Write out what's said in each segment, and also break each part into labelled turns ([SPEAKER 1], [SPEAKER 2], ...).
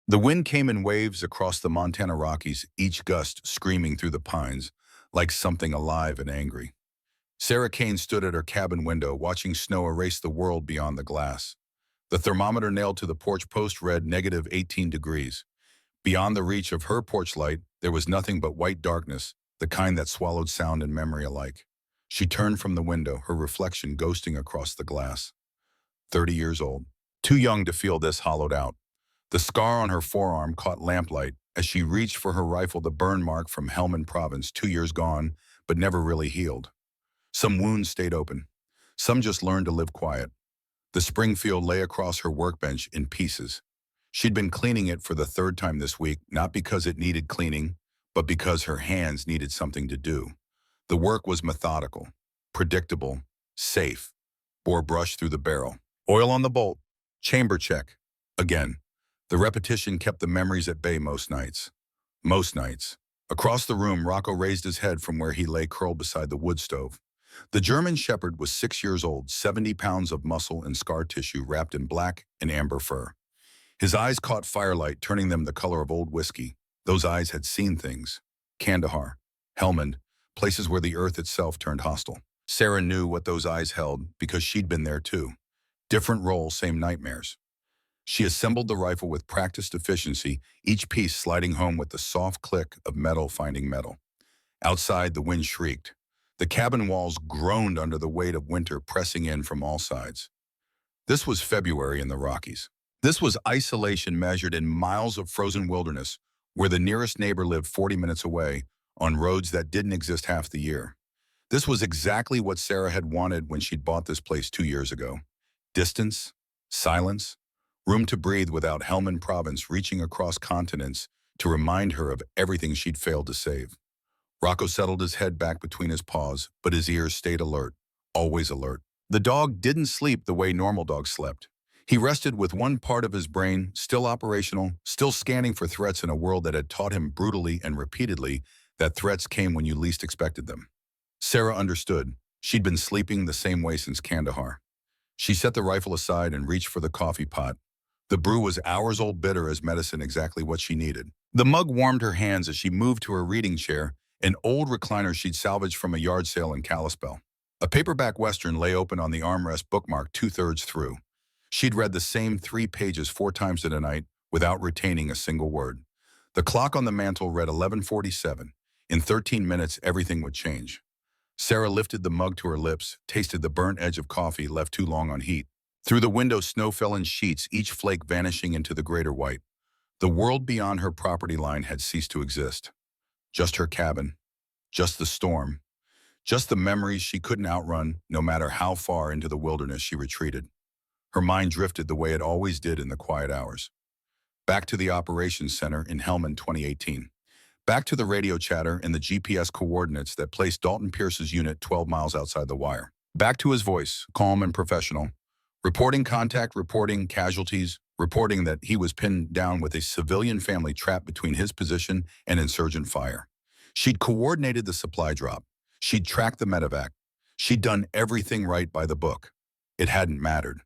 [SPEAKER 1] The wind came in waves across the Montana Rockies, each gust screaming through the pines like something alive and angry. Sarah Kane stood at her cabin window, watching snow erase the world beyond the glass. The thermometer nailed to the porch post read -18 degrees. Beyond the reach of her porch light, there was nothing but white darkness, the kind that swallowed sound and memory alike. She turned from the window, her reflection ghosting across the glass. 30 years old. Too young to feel this hollowed out. The scar on her forearm caught lamplight as she reached for her rifle, the burn mark from Helmand Province, 2 years gone, but never really healed. Some wounds stayed open. Some just learned to live quiet. The Springfield lay across her workbench in pieces. She'd been cleaning it for the third time this week, not because it needed cleaning, but because her hands needed something to do. The work was methodical, predictable, safe. Bore brush through the barrel. Oil on the bolt. Chamber check. Again. The repetition kept the memories at bay most nights. Most nights. Across the room, Rocco raised his head from where he lay curled beside the wood stove. The German Shepherd was 6 years old, 70 pounds of muscle and scar tissue wrapped in black and amber fur. His eyes caught firelight, turning them the color of old whiskey. Those eyes had seen things. Kandahar, Helmand, places where the earth itself turned hostile. Sarah knew what those eyes held because she'd been there too. Different role, same nightmares. She assembled the rifle with practiced efficiency, each piece sliding home with the soft click of metal finding metal. Outside, the wind shrieked. The cabin walls groaned under the weight of winter pressing in from all sides. This was February in the Rockies. This was isolation measured in miles of frozen wilderness, where the nearest neighbor lived 40 minutes away, on roads that didn't exist half the year. This was exactly what Sarah had wanted when she'd bought this place 2 years ago. Distance, silence, room to breathe without Helmand Province reaching across continents to remind her of everything she'd failed to save. Rocco settled his head back between his paws, but his ears stayed alert, always alert. The dog didn't sleep the way normal dogs slept. He rested with one part of his brain still operational, still scanning for threats in a world that had taught him brutally and repeatedly that threats came when you least expected them. Sarah understood. She'd been sleeping the same way since Kandahar. She set the rifle aside and reached for the coffee pot. The brew was hours old, bitter as medicine, exactly what she needed. The mug warmed her hands as she moved to her reading chair, an old recliner she'd salvaged from a yard sale in Kalispell. A paperback Western lay open on the armrest, bookmarked 2/3 through. She'd read the same 3 pages 4 times in a night without retaining a single word. The clock on the mantel read 11:47. In 13 minutes, everything would change. Sarah lifted the mug to her lips, tasted the burnt edge of coffee left too long on heat. Through the window, snow fell in sheets, each flake vanishing into the greater white. The world beyond her property line had ceased to exist. Just her cabin, just the storm, just the memories she couldn't outrun, no matter how far into the wilderness she retreated. Her mind drifted the way it always did in the quiet hours. Back to the operations center in Helmand 2018. Back to the radio chatter and the GPS coordinates that placed Dalton Pierce's unit 12 miles outside the wire. Back to his voice, calm and professional. Reporting contact, reporting casualties, reporting that he was pinned down with a civilian family trapped between his position and insurgent fire. She'd coordinated the supply drop. She'd tracked the medevac. She'd done everything right by the book. It hadn't mattered.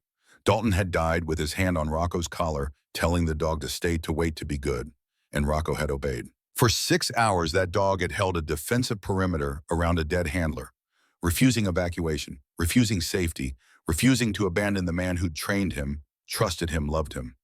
[SPEAKER 1] Dalton had died with his hand on Rocco's collar, telling the dog to stay, to wait, to be good, and Rocco had obeyed. For 6 hours, that dog had held a defensive perimeter around a dead handler, refusing evacuation, refusing safety, refusing to abandon the man who'd trained him, trusted him, loved him.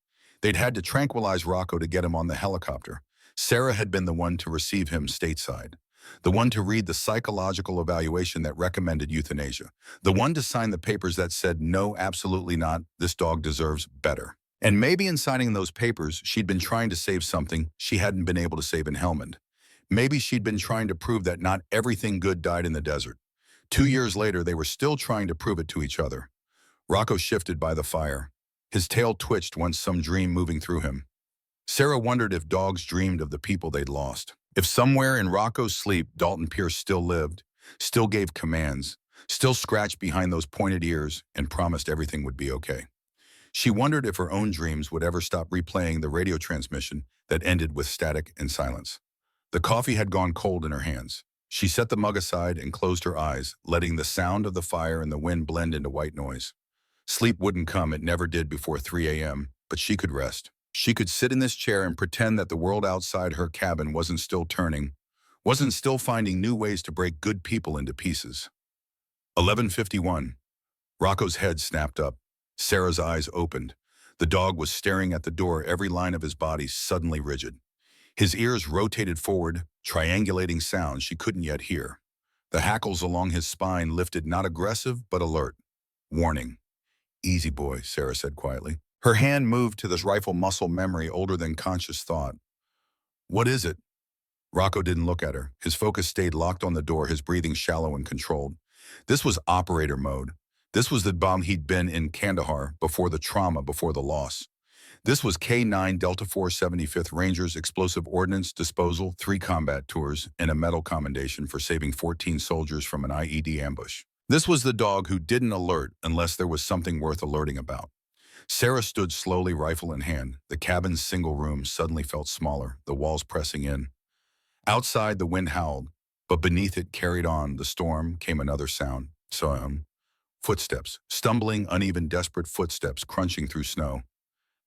[SPEAKER 1] They'd had to tranquilize Rocco to get him on the helicopter. Sarah had been the one to receive him stateside, the one to read the psychological evaluation that recommended euthanasia, the one to sign the papers that said, no, absolutely not, this dog deserves better. And maybe in signing those papers, she'd been trying to save something she hadn't been able to save in Helmand. Maybe she'd been trying to prove that not everything good died in the desert. 2 years later, they were still trying to prove it to each other. Rocco shifted by the fire. His tail twitched once some dream moving through him. Sarah wondered if dogs dreamed of the people they'd lost. If somewhere in Rocco's sleep, Dalton Pierce still lived, still gave commands, still scratched behind those pointed ears and promised everything would be okay. She wondered if her own dreams would ever stop replaying the radio transmission that ended with static and silence. The coffee had gone cold in her hands. She set the mug aside and closed her eyes, letting the sound of the fire and the wind blend into white noise. Sleep wouldn't come, it never did before 3 a.m., but she could rest. She could sit in this chair and pretend that the world outside her cabin wasn't still turning, wasn't still finding new ways to break good people into pieces. 11:51. Rocco's head snapped up. Sarah's eyes opened. The dog was staring at the door, every line of his body suddenly rigid. His ears rotated forward, triangulating sounds she couldn't yet hear. The hackles along his spine lifted, not aggressive, but alert. Warning. Easy, boy, Sarah said quietly. Her hand moved to this rifle muscle memory older than conscious thought. What is it? Rocco didn't look at her. His focus stayed locked on the door, his breathing shallow and controlled. This was operator mode. This was the bomb he'd been in Kandahar, before the trauma, before the loss. This was K-9 Delta 4 75th Rangers Explosive Ordnance Disposal, 3 combat tours, and a medal commendation for saving 14 soldiers from an IED ambush. This was the dog who didn't alert unless there was something worth alerting about. Sarah stood slowly, rifle in hand. The cabin's single room suddenly felt smaller, the walls pressing in. Outside, the wind howled, but beneath it carried on the storm came another sound. Footsteps, stumbling, uneven, desperate footsteps crunching through snow.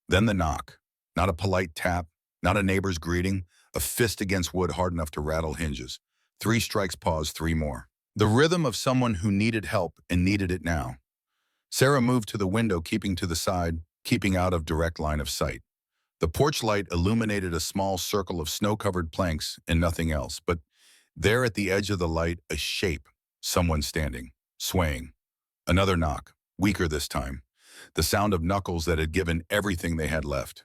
[SPEAKER 1] Then the knock. Not a polite tap, not a neighbor's greeting, a fist against wood hard enough to rattle hinges. 3 strikes, pause, 3 more. The rhythm of someone who needed help and needed it now. Sarah moved to the window, keeping to the side, keeping out of direct line of sight. The porch light illuminated a small circle of snow-covered planks and nothing else, but there at the edge of the light, a shape, someone standing, swaying. Another knock, weaker this time. The sound of knuckles that had given everything they had left.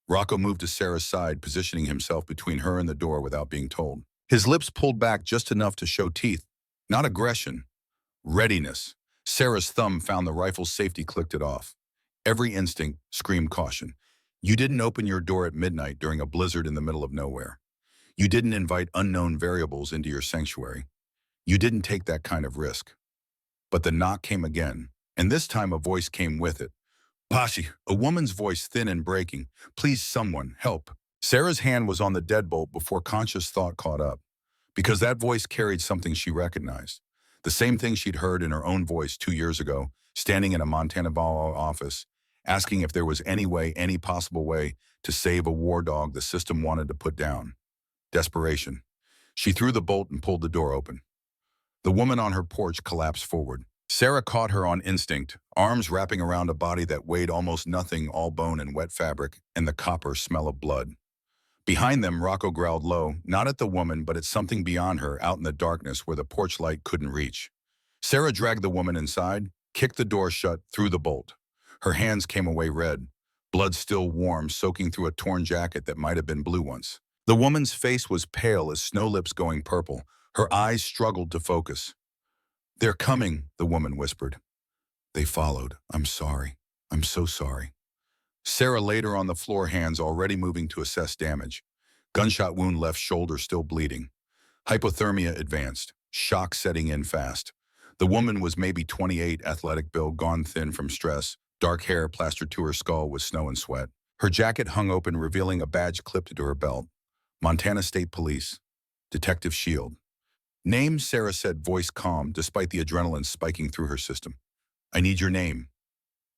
[SPEAKER 1] Rocco moved to Sarah's side, positioning himself between her and the door without being told. His lips pulled back just enough to show teeth. Not aggression. Readiness. Sarah's thumb found the rifle's safety, clicked it off. Every instinct screamed caution. You didn't open your door at midnight during a blizzard in the middle of nowhere. You didn't invite unknown variables into your sanctuary. You didn't take that kind of risk. But the knock came again, and this time a voice came with it. Pashi, a woman's voice, thin and breaking. Please, someone, help. Sarah's hand was on the deadbolt before conscious thought caught up, because that voice carried something she recognized. The same thing she'd heard in her own voice 2 years ago, standing in a Montana office, asking if there was any way, any possible way, to save a war dog the system wanted to put down. Desperation. She threw the bolt and pulled the door open. The woman on her porch collapsed forward. Sarah caught her on instinct, arms wrapping around a body that weighed almost nothing, all bone and wet fabric, and the copper smell of blood. Behind them, Rocco growled low, not at the woman, but at something beyond her, out in the darkness where the porch light couldn't reach. Sarah dragged the woman inside, kicked the door shut, threw the bolt. Her hands came away red, blood still warm, soaking through a torn jacket that might have been blue once. The woman's face was pale as snow lips going purple. Her eyes struggled to focus. They're coming, the woman whispered. They followed. I'm sorry. I'm so sorry. Sarah laid her on the floor, hands already moving to assess damage. Gunshot wound, left shoulder still bleeding. Hypothermia advanced, shock setting in fast. The woman was maybe 28, athletic build, gone thin from stress, dark hair plastered to her skull with snow and sweat. Her jacket hung open, revealing a badge clipped to her belt. Montana State Police. Detective Shield. Name, Sarah said, voice calm despite the adrenaline spiking through her system. I need your name.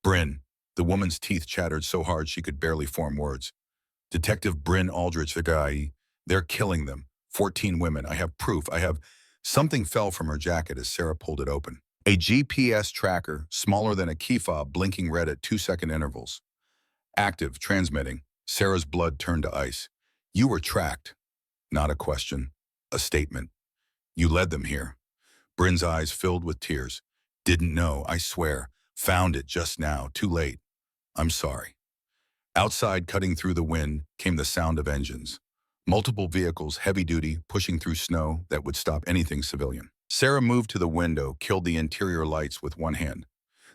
[SPEAKER 1] Bryn. The woman's teeth chattered so hard she could barely form words. Detective Bryn Aldrich, the guy. They're killing them. 14 women. I have proof. I have... Something fell from her jacket as Sarah pulled it open. A GPS tracker, smaller than a key fob, blinking red at 2-second intervals. Active, transmitting. Sarah's blood turned to ice. You were tracked. Not a question. A statement. You led them here. Bryn's eyes filled with tears. Didn't know, I swear. Found it just now, too late. I'm sorry. Outside, cutting through the wind, came the sound of engines. Multiple vehicles, heavy-duty, pushing through snow that would stop anything civilian. Sarah moved to the window, killed the interior lights with one hand.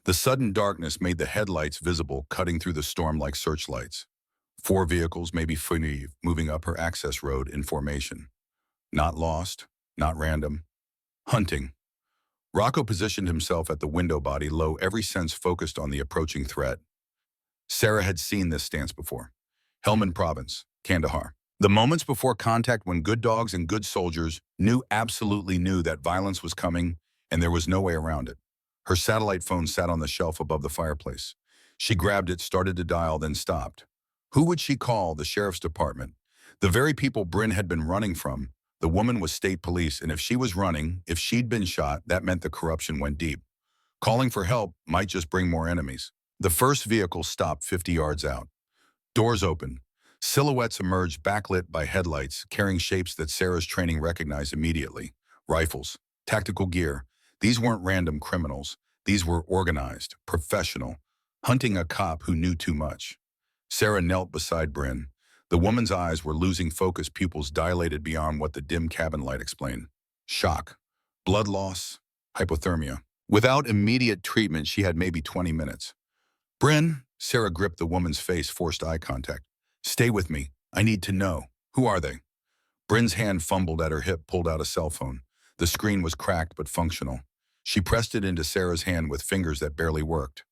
[SPEAKER 1] The sudden darkness made the headlights visible, cutting through the storm like searchlights. 4 vehicles, maybe 5, moving up her access road in formation. Not lost, not random. Hunting. Rocco positioned himself at the window body, low, every sense focused on the approaching threat. Sarah had seen this stance before. Helmand Province, Kandahar. The moments before contact when good dogs and good soldiers absolutely knew that violence was coming and there was no way around it. Her satellite phone sat on the shelf above the fireplace. She grabbed it, started to dial, then stopped. Who would she call? The sheriff's department. The very people Bryn had been running from. The woman was state police, and if she was running, if she'd been shot, that meant the corruption went deep. Calling for help might just bring more enemies. The first vehicle stopped 50 yards out. Doors open. Silhouettes emerged backlit by headlights, carrying shapes that Sarah's training recognized immediately. Rifles, tactical gear. These weren't random criminals. These were organized, professional, hunting a cop who knew too much. Sarah knelt beside Bryn. The woman's eyes were losing focus, pupils dilated beyond what the dim cabin light explained. Shock, blood loss, hypothermia. Without immediate treatment, she had maybe 20 minutes. Bryn, Sarah gripped the woman's face, forced eye contact. Stay with me. I need to know. Who are they? Bryn's hand fumbled at her hip, pulled out a cell phone. The screen was cracked but functional. She pressed it into Sarah's hand with fingers that barely worked.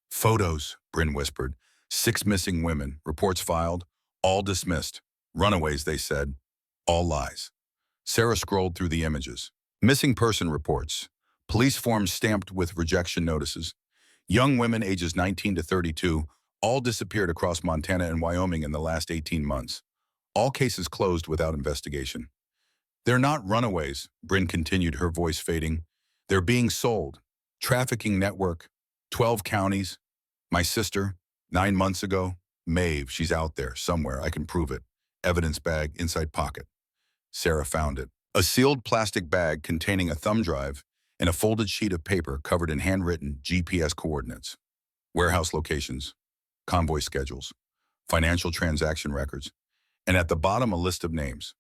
[SPEAKER 1] Photos, Bryn whispered. 6 missing women, reports filed, all dismissed. Runaways, they said. All lies. Sarah scrolled through the images. Missing person reports. Police forms stamped with rejection notices. Young women ages 19 to 32, all disappeared across Montana and Wyoming in the last 18 months. All cases closed without investigation. They're not runaways, Bryn continued, her voice fading. They're being sold. Trafficking network, 12 counties. My sister, 9 months ago. Maeve, she's out there, somewhere, I can prove it. Evidence bag, inside pocket. Sarah found it. A sealed plastic bag containing a thumb drive and a folded sheet of paper covered in handwritten GPS coordinates. Warehouse locations, convoy schedules, financial transaction records, and at the bottom a list of names.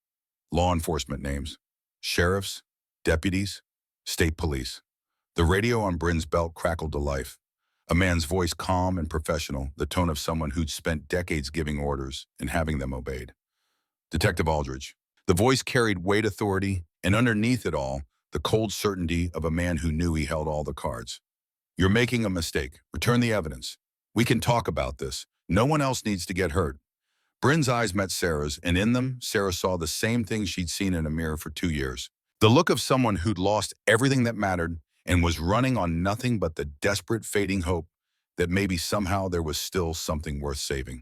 [SPEAKER 1] Law enforcement names, sheriffs, deputies, state police. The radio on Bryn's belt crackled to life. A man's voice, calm and professional, the tone of someone who'd spent decades giving orders and having them obeyed. Detective Aldridge. The voice carried weight, authority, and underneath it all, the cold certainty of a man who knew he held all the cards. You're making a mistake. Return the evidence. We can talk about this. No one else needs to get hurt. Bryn's eyes met Sarah's, and in them, Sarah saw the same thing she'd seen in a mirror for 2 years. The look of someone who'd lost everything that mattered and was running on nothing but the desperate, fading hope that maybe somehow there was still something worth saving.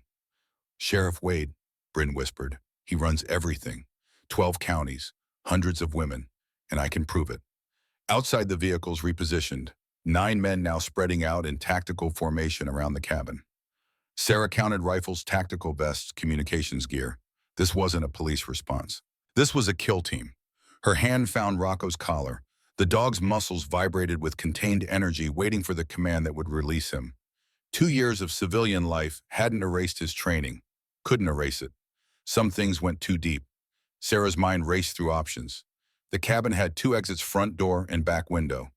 [SPEAKER 1] Sheriff Wade, Bryn whispered. He runs everything. 12 counties, hundreds of women, and I can prove it. Outside the vehicles repositioned, 9 men now spreading out in tactical formation around the cabin. Sarah counted rifles, tactical vests, communications gear. This wasn't a police response. This was a kill team. Her hand found Rocco's collar. The dog's muscles vibrated with contained energy, waiting for the command that would release him. 2 years of civilian life hadn't erased his training. Couldn't erase it. Some things went too deep. Sarah's mind raced through options. The cabin had 2 exits, front door and back window.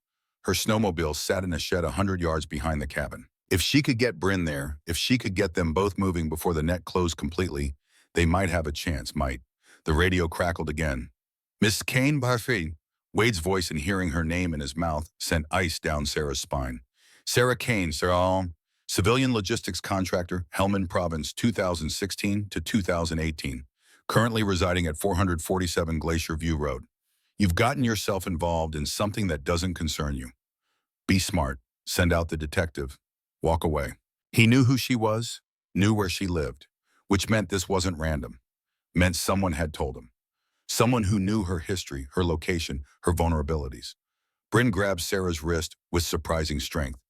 [SPEAKER 1] Her snowmobile sat in a shed 100 yards behind the cabin. If she could get Bryn there, if she could get them both moving before the net closed completely, they might have a chance, might. The radio crackled again. Miss Kane Barfi. Wade's voice and hearing her name in his mouth sent ice down Sarah's spine. Sarah Kane, civilian logistics contractor, Helmand Province, 2016 to 2018. Currently residing at 447 Glacier View Road. You've gotten yourself involved in something that doesn't concern you. Be smart. Send out the detective. Walk away. He knew who she was, knew where she lived, which meant this wasn't random. Meant someone had told him. Someone who knew her history, her location, her vulnerabilities. Bryn grabbed Sarah's wrist with surprising strength.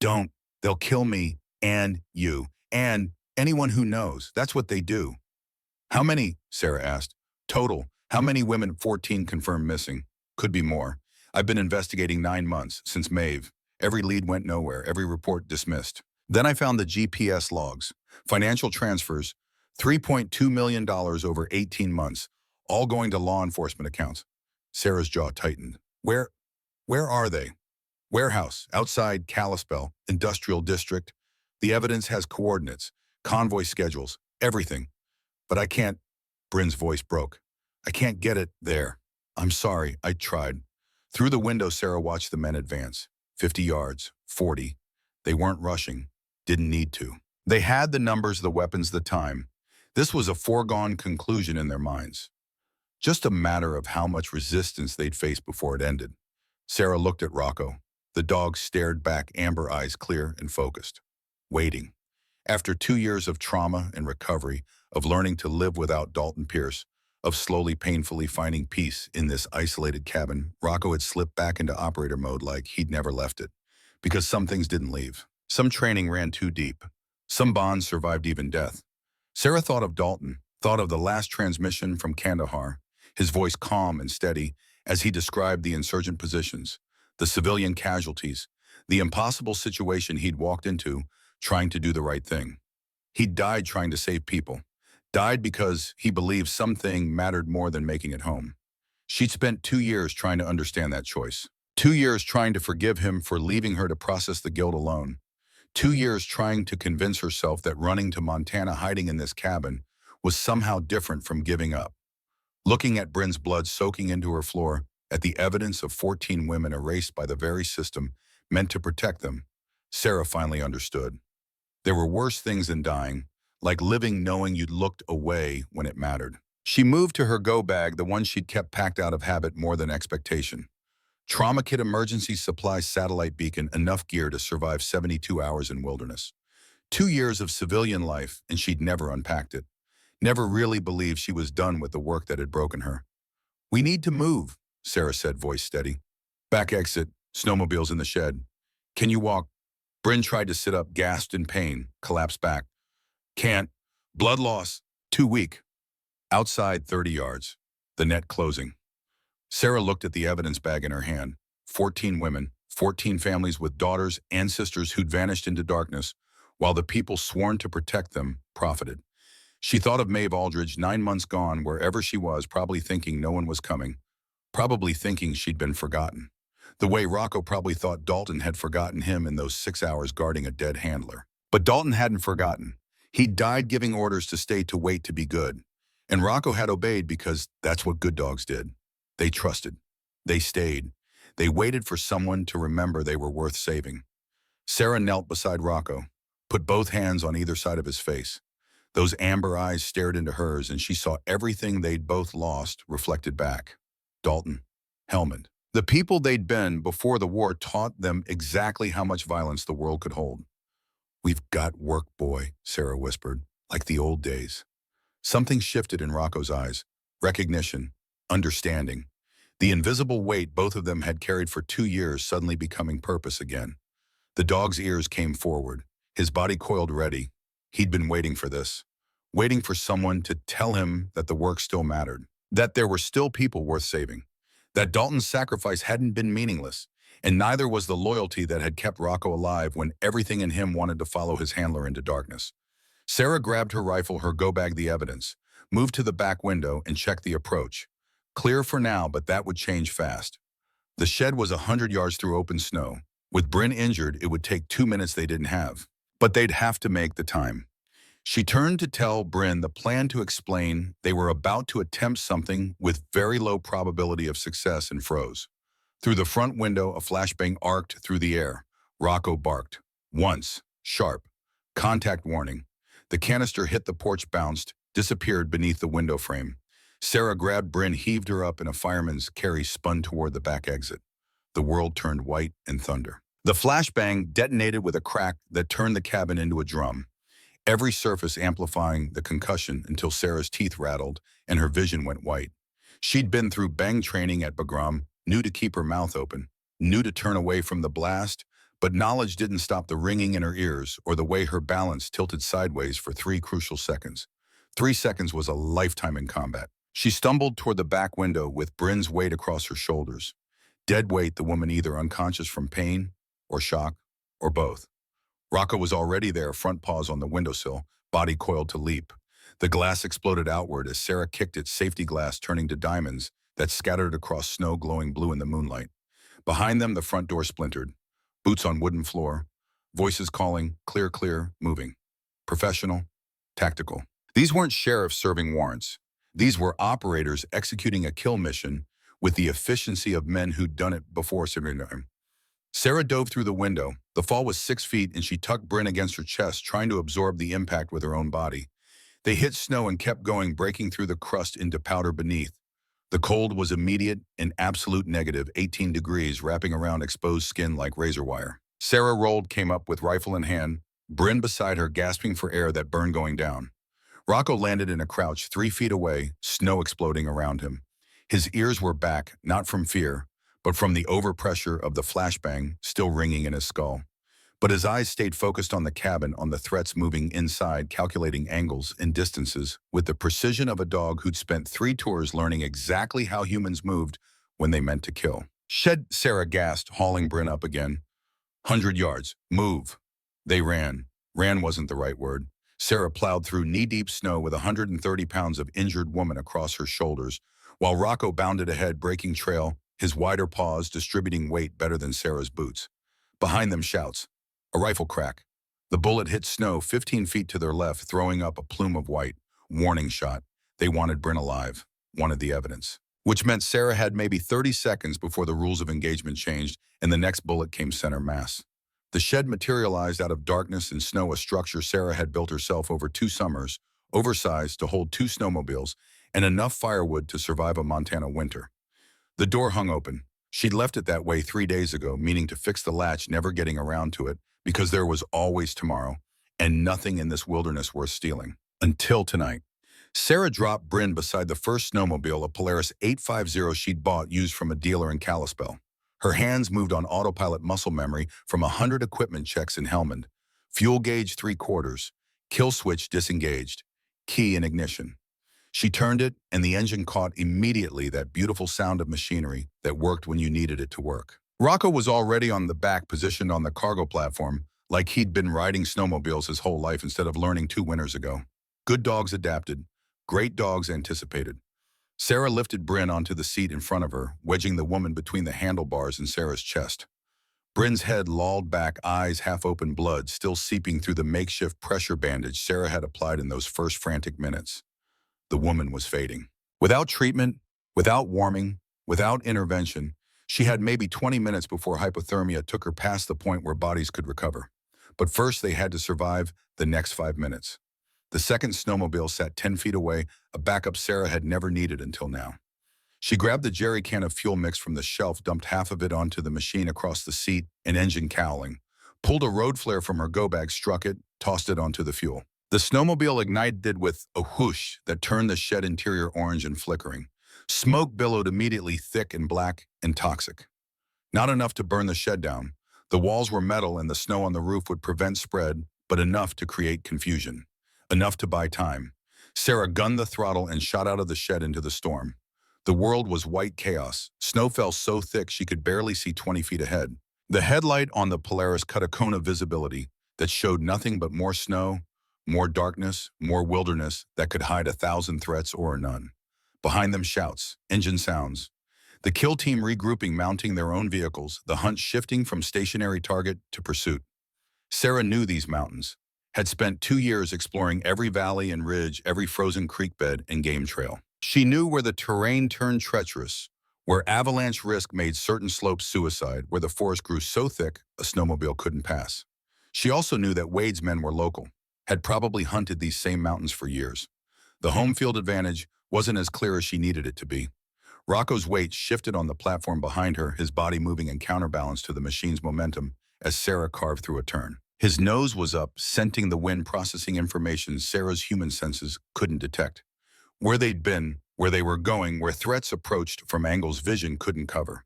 [SPEAKER 1] Don't. They'll kill me and you and anyone who knows. That's what they do. How many? Sarah asked. Total. How many women? 14 confirmed missing. Could be more. I've been investigating 9 months, since Maeve. Every lead went nowhere, every report dismissed. Then I found the GPS logs. Financial transfers, $3.2 million over 18 months, all going to law enforcement accounts. Sarah's jaw tightened. Where are they? Warehouse, outside Kalispell, industrial district. The evidence has coordinates, convoy schedules, everything. But I can't, Bryn's voice broke. I can't get it there. I'm sorry, I tried. Through the window, Sarah watched the men advance. 50 yards, 40. They weren't rushing, didn't need to. They had the numbers, the weapons, the time. This was a foregone conclusion in their minds. Just a matter of how much resistance they'd face before it ended. Sarah looked at Rocco. The dog stared back, amber eyes clear and focused. Waiting. After 2 years of trauma and recovery, of learning to live without Dalton Pierce, of slowly, painfully finding peace in this isolated cabin, Rocco had slipped back into operator mode like he'd never left it. Because some things didn't leave. Some training ran too deep. Some bonds survived even death. Sarah thought of Dalton, thought of the last transmission from Kandahar, his voice calm and steady as he described the insurgent positions, the civilian casualties, the impossible situation he'd walked into trying to do the right thing. He'd died trying to save people, died because he believed something mattered more than making it home. She'd spent 2 years trying to understand that choice. 2 years trying to forgive him for leaving her to process the guilt alone. 2 years trying to convince herself that running to Montana, hiding in this cabin, was somehow different from giving up. Looking at Bryn's blood soaking into her floor, at the evidence of 14 women erased by the very system meant to protect them, Sarah finally understood. There were worse things than dying, like living knowing you'd looked away when it mattered. She moved to her go bag, the one she'd kept packed out of habit more than expectation. Trauma kit, emergency supplies, satellite beacon, enough gear to survive 72 hours in wilderness. 2 years of civilian life, and she'd never unpacked it. Never really believed she was done with the work that had broken her. "We need to move," Sarah said, voice steady. "Back exit, snowmobiles in the shed. Can you walk?" Bryn tried to sit up, gasped in pain, collapsed back. "Can't. Blood loss. Too weak." Outside 30 yards. The net closing. Sarah looked at the evidence bag in her hand. 14 women, 14 families with daughters and sisters who'd vanished into darkness, while the people sworn to protect them profited. She thought of Maeve Aldridge, 9 months gone, wherever she was, probably thinking no one was coming, probably thinking she'd been forgotten. The way Rocco probably thought Dalton had forgotten him in those 6 hours guarding a dead handler. But Dalton hadn't forgotten. He'd died giving orders to stay, to wait, to be good. And Rocco had obeyed because that's what good dogs did. They trusted. They stayed. They waited for someone to remember they were worth saving. Sarah knelt beside Rocco, put both hands on either side of his face. Those amber eyes stared into hers, and she saw everything they'd both lost reflected back. Dalton, Helmut. The people they'd been before the war taught them exactly how much violence the world could hold. "We've got work, boy," Sarah whispered, "like the old days." Something shifted in Rocco's eyes. Recognition, understanding. The invisible weight both of them had carried for 2 years suddenly becoming purpose again. The dog's ears came forward, his body coiled ready. He'd been waiting for this. Waiting for someone to tell him that the work still mattered, that there were still people worth saving, that Dalton's sacrifice hadn't been meaningless, and neither was the loyalty that had kept Rocco alive when everything in him wanted to follow his handler into darkness. Sarah grabbed her rifle, her go bag, the evidence, moved to the back window and checked the approach. Clear for now, but that would change fast. The shed was 100 yards through open snow. With Bryn injured, it would take 2 minutes they didn't have. But they'd have to make the time. She turned to tell Bryn the plan, to explain they were about to attempt something with very low probability of success, and froze. Through the front window, a flashbang arced through the air. Rocco barked. Once. Sharp. Contact warning. The canister hit the porch, bounced, disappeared beneath the window frame. Sarah grabbed Bryn, heaved her up, and a fireman's carry spun toward the back exit. The world turned white in thunder. The flashbang detonated with a crack that turned the cabin into a drum, every surface amplifying the concussion until Sarah's teeth rattled and her vision went white. She'd been through bang training at Bagram, knew to keep her mouth open, knew to turn away from the blast, but knowledge didn't stop the ringing in her ears or the way her balance tilted sideways for 3 crucial seconds. 3 seconds was a lifetime in combat. She stumbled toward the back window with Bryn's weight across her shoulders. Dead weight, the woman either unconscious from pain or shock or both. Rocco was already there, front paws on the windowsill, body coiled to leap. The glass exploded outward as Sarah kicked it, safety glass turning to diamonds that scattered across snow, glowing blue in the moonlight. Behind them, the front door splintered. Boots on wooden floor. Voices calling, clear, clear, moving. Professional, tactical. These weren't sheriffs serving warrants. These were operators executing a kill mission with the efficiency of men who'd done it before. Sarah dove through the window. The fall was 6 feet, and she tucked Bryn against her chest, trying to absorb the impact with her own body. They hit snow and kept going, breaking through the crust into powder beneath. The cold was immediate and absolute, negative 18 degrees, wrapping around exposed skin like razor wire. Sarah rolled, came up with rifle in hand, Bryn beside her gasping for air that burned going down. Rocco landed in a crouch 3 feet away, snow exploding around him. His ears were back, not from fear, but from the overpressure of the flashbang still ringing in his skull. But his eyes stayed focused on the cabin, on the threats moving inside, calculating angles and distances with the precision of a dog who'd spent 3 tours learning exactly how humans moved when they meant to kill. Shed, Sarah gasped, hauling Bryn up again. 100 yards. Move. They ran. Ran wasn't the right word. Sarah plowed through knee-deep snow with 130 pounds of injured woman across her shoulders, while Rocco bounded ahead, breaking trail, his wider paws distributing weight better than Sarah's boots. Behind them, shouts. A rifle crack. The bullet hit snow 15 feet to their left, throwing up a plume of white. Warning shot. They wanted Bryn alive. Wanted the evidence. Which meant Sarah had maybe 30 seconds before the rules of engagement changed, and the next bullet came center mass. The shed materialized out of darkness and snow, a structure Sarah had built herself over 2 summers, oversized to hold 2 snowmobiles, and enough firewood to survive a Montana winter. The door hung open. She'd left it that way 3 days ago, meaning to fix the latch, never getting around to it, because there was always tomorrow, and nothing in this wilderness worth stealing. Until tonight. Sarah dropped Bryn beside the first snowmobile, a Polaris 850 she'd bought used from a dealer in Kalispell. Her hands moved on autopilot muscle memory from 100 equipment checks in Helmand. Fuel gauge 3/4, kill switch disengaged, key in ignition. She turned it, and the engine caught immediately, that beautiful sound of machinery that worked when you needed it to work. Rocco was already on the back, positioned on the cargo platform, like he'd been riding snowmobiles his whole life instead of learning 2 winters ago. Good dogs adapted. Great dogs anticipated. Sarah lifted Bryn onto the seat in front of her, wedging the woman between the handlebars and Sarah's chest. Bryn's head lolled back, eyes half open, blood still seeping through the makeshift pressure bandage Sarah had applied in those first frantic minutes. The woman was fading. Without treatment, without warming, without intervention, she had maybe 20 minutes before hypothermia took her past the point where bodies could recover. But first they had to survive the next 5 minutes. The second snowmobile sat 10 feet away, a backup Sarah had never needed until now. She grabbed the jerry can of fuel mix from the shelf, dumped half of it onto the machine across the seat, an engine cowling, pulled a road flare from her go bag, struck it, tossed it onto the fuel. The snowmobile ignited with a whoosh that turned the shed interior orange and flickering. Smoke billowed immediately, thick and black and toxic. Not enough to burn the shed down. The walls were metal and the snow on the roof would prevent spread, but enough to create confusion. Enough to buy time. Sarah gunned the throttle and shot out of the shed into the storm. The world was white chaos. Snow fell so thick she could barely see 20 feet ahead. The headlight on the Polaris cut a cone of visibility that showed nothing but more snow, more darkness, more wilderness that could hide 1,000 threats or none. Behind them, shouts, engine sounds. The kill team regrouping, mounting their own vehicles, the hunt shifting from stationary target to pursuit. Sarah knew these mountains, had spent 2 years exploring every valley and ridge, every frozen creek bed and game trail. She knew where the terrain turned treacherous, where avalanche risk made certain slopes suicide, where the forest grew so thick a snowmobile couldn't pass. She also knew that Wade's men were local, had probably hunted these same mountains for years. The home field advantage wasn't as clear as she needed it to be. Rocco's weight shifted on the platform behind her, his body moving in counterbalance to the machine's momentum as Sarah carved through a turn. His nose was up, scenting the wind, processing information Sarah's human senses couldn't detect. Where they'd been, where they were going, where threats approached from angles vision couldn't cover.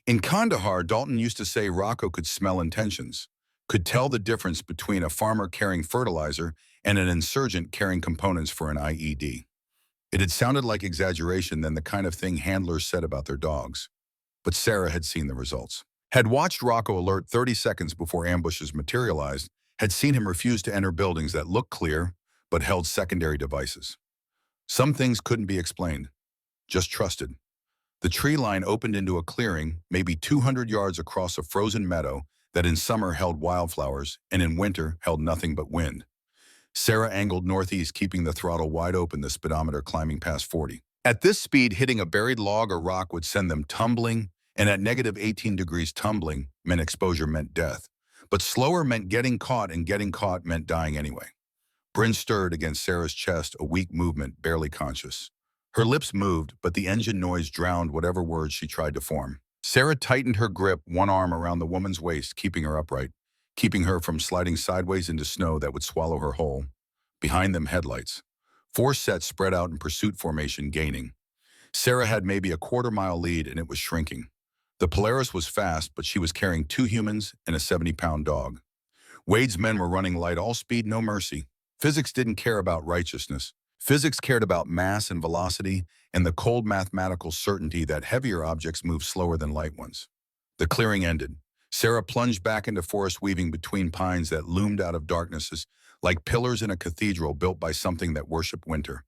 [SPEAKER 1] In Kandahar, Dalton used to say Rocco could smell intentions, could tell the difference between a farmer carrying fertilizer and an insurgent carrying components for an IED. It had sounded like exaggeration than the kind of thing handlers said about their dogs. But Sarah had seen the results. Had watched Rocco alert 30 seconds before ambushes materialized, had seen him refuse to enter buildings that looked clear but held secondary devices. Some things couldn't be explained, just trusted. The tree line opened into a clearing, maybe 200 yards across a frozen meadow that in summer held wildflowers and in winter held nothing but wind. Sarah angled northeast, keeping the throttle wide open, the speedometer climbing past 40. At this speed, hitting a buried log or rock would send them tumbling, and at negative 18 degrees tumbling meant exposure, meant death. But slower meant getting caught, and getting caught meant dying anyway. Bryn stirred against Sarah's chest, a weak movement, barely conscious. Her lips moved, but the engine noise drowned whatever words she tried to form. Sarah tightened her grip, one arm around the woman's waist, keeping her upright. keeping her from sliding sideways into snow that would swallow her whole. Behind them, headlights. Four sets spread out in pursuit formation, gaining. Sarah had maybe a quarter-mile lead, and it was shrinking. The Polaris was fast, but she was carrying two humans and a 70-pound dog. Wade's men were running light, all speed, no mercy. Physics didn't care about righteousness. Physics cared about mass and velocity and the cold mathematical certainty that heavier objects move slower than light ones. The clearing ended. Sarah plunged back into forest, weaving between pines that loomed out of darknesses like pillars in a cathedral built by something that worshipped winter.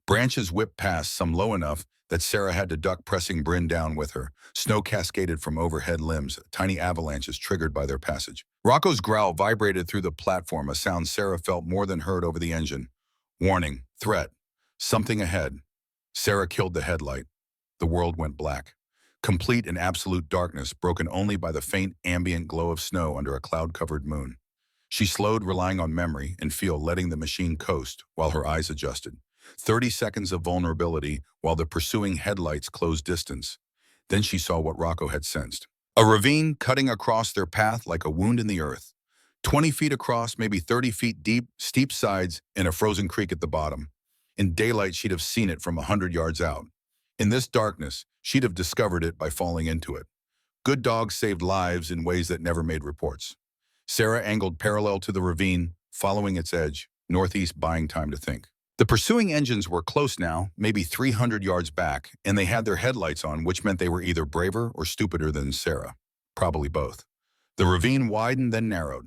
[SPEAKER 1] Branches whipped past, some low enough that Sarah had to duck, pressing Bryn down with her. Snow cascaded from overhead limbs, tiny avalanches triggered by their passage. Rocco's growl vibrated through the platform, a sound Sarah felt more than heard over the engine. Warning, threat, something ahead. Sarah killed the headlight. The world went black. Complete and absolute darkness, broken only by the faint ambient glow of snow under a cloud-covered moon. She slowed, relying on memory and feel, letting the machine coast while her eyes adjusted. 30 seconds of vulnerability while the pursuing headlights closed distance. Then she saw what Rocco had sensed. A ravine cutting across their path like a wound in the earth. 20 feet across, maybe 30 feet deep, steep sides, and a frozen creek at the bottom. In daylight, she'd have seen it from 100 yards out. In this darkness, she'd have discovered it by falling into it. Good dogs saved lives in ways that never made reports. Sarah angled parallel to the ravine, following its edge, northeast, buying time to think. The pursuing engines were close now, maybe 300 yards back, and they had their headlights on, which meant they were either braver or stupider than Sarah. Probably both. The ravine widened, then narrowed.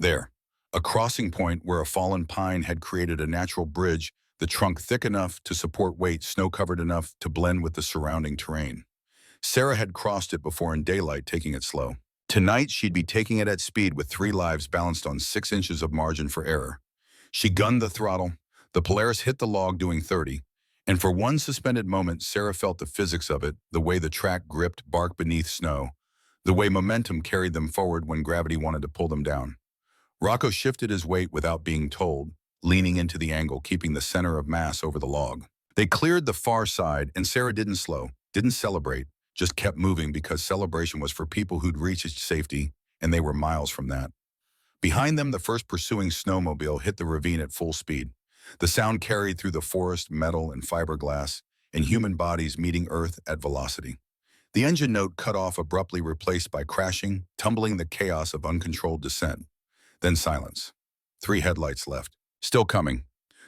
[SPEAKER 1] There, a crossing point where a fallen pine had created a natural bridge, the trunk thick enough to support weight, snow-covered enough to blend with the surrounding terrain. Sarah had crossed it before in daylight, taking it slow. Tonight, she'd be taking it at speed with 3 lives balanced on 6 inches of margin for error. She gunned the throttle. The Polaris hit the log, doing 30. And for one suspended moment, Sarah felt the physics of it, the way the track gripped bark beneath snow, the way momentum carried them forward when gravity wanted to pull them down. Rocco shifted his weight without being told, leaning into the angle, keeping the center of mass over the log. They cleared the far side, and Sarah didn't slow, didn't celebrate, just kept moving, because celebration was for people who'd reached safety, and they were miles from that. Behind them, the first pursuing snowmobile hit the ravine at full speed. The sound carried through the forest, metal and fiberglass, and human bodies meeting earth at velocity. The engine note cut off, abruptly replaced by crashing, tumbling, the chaos of uncontrolled descent. Then silence. 3 headlights left. Still coming.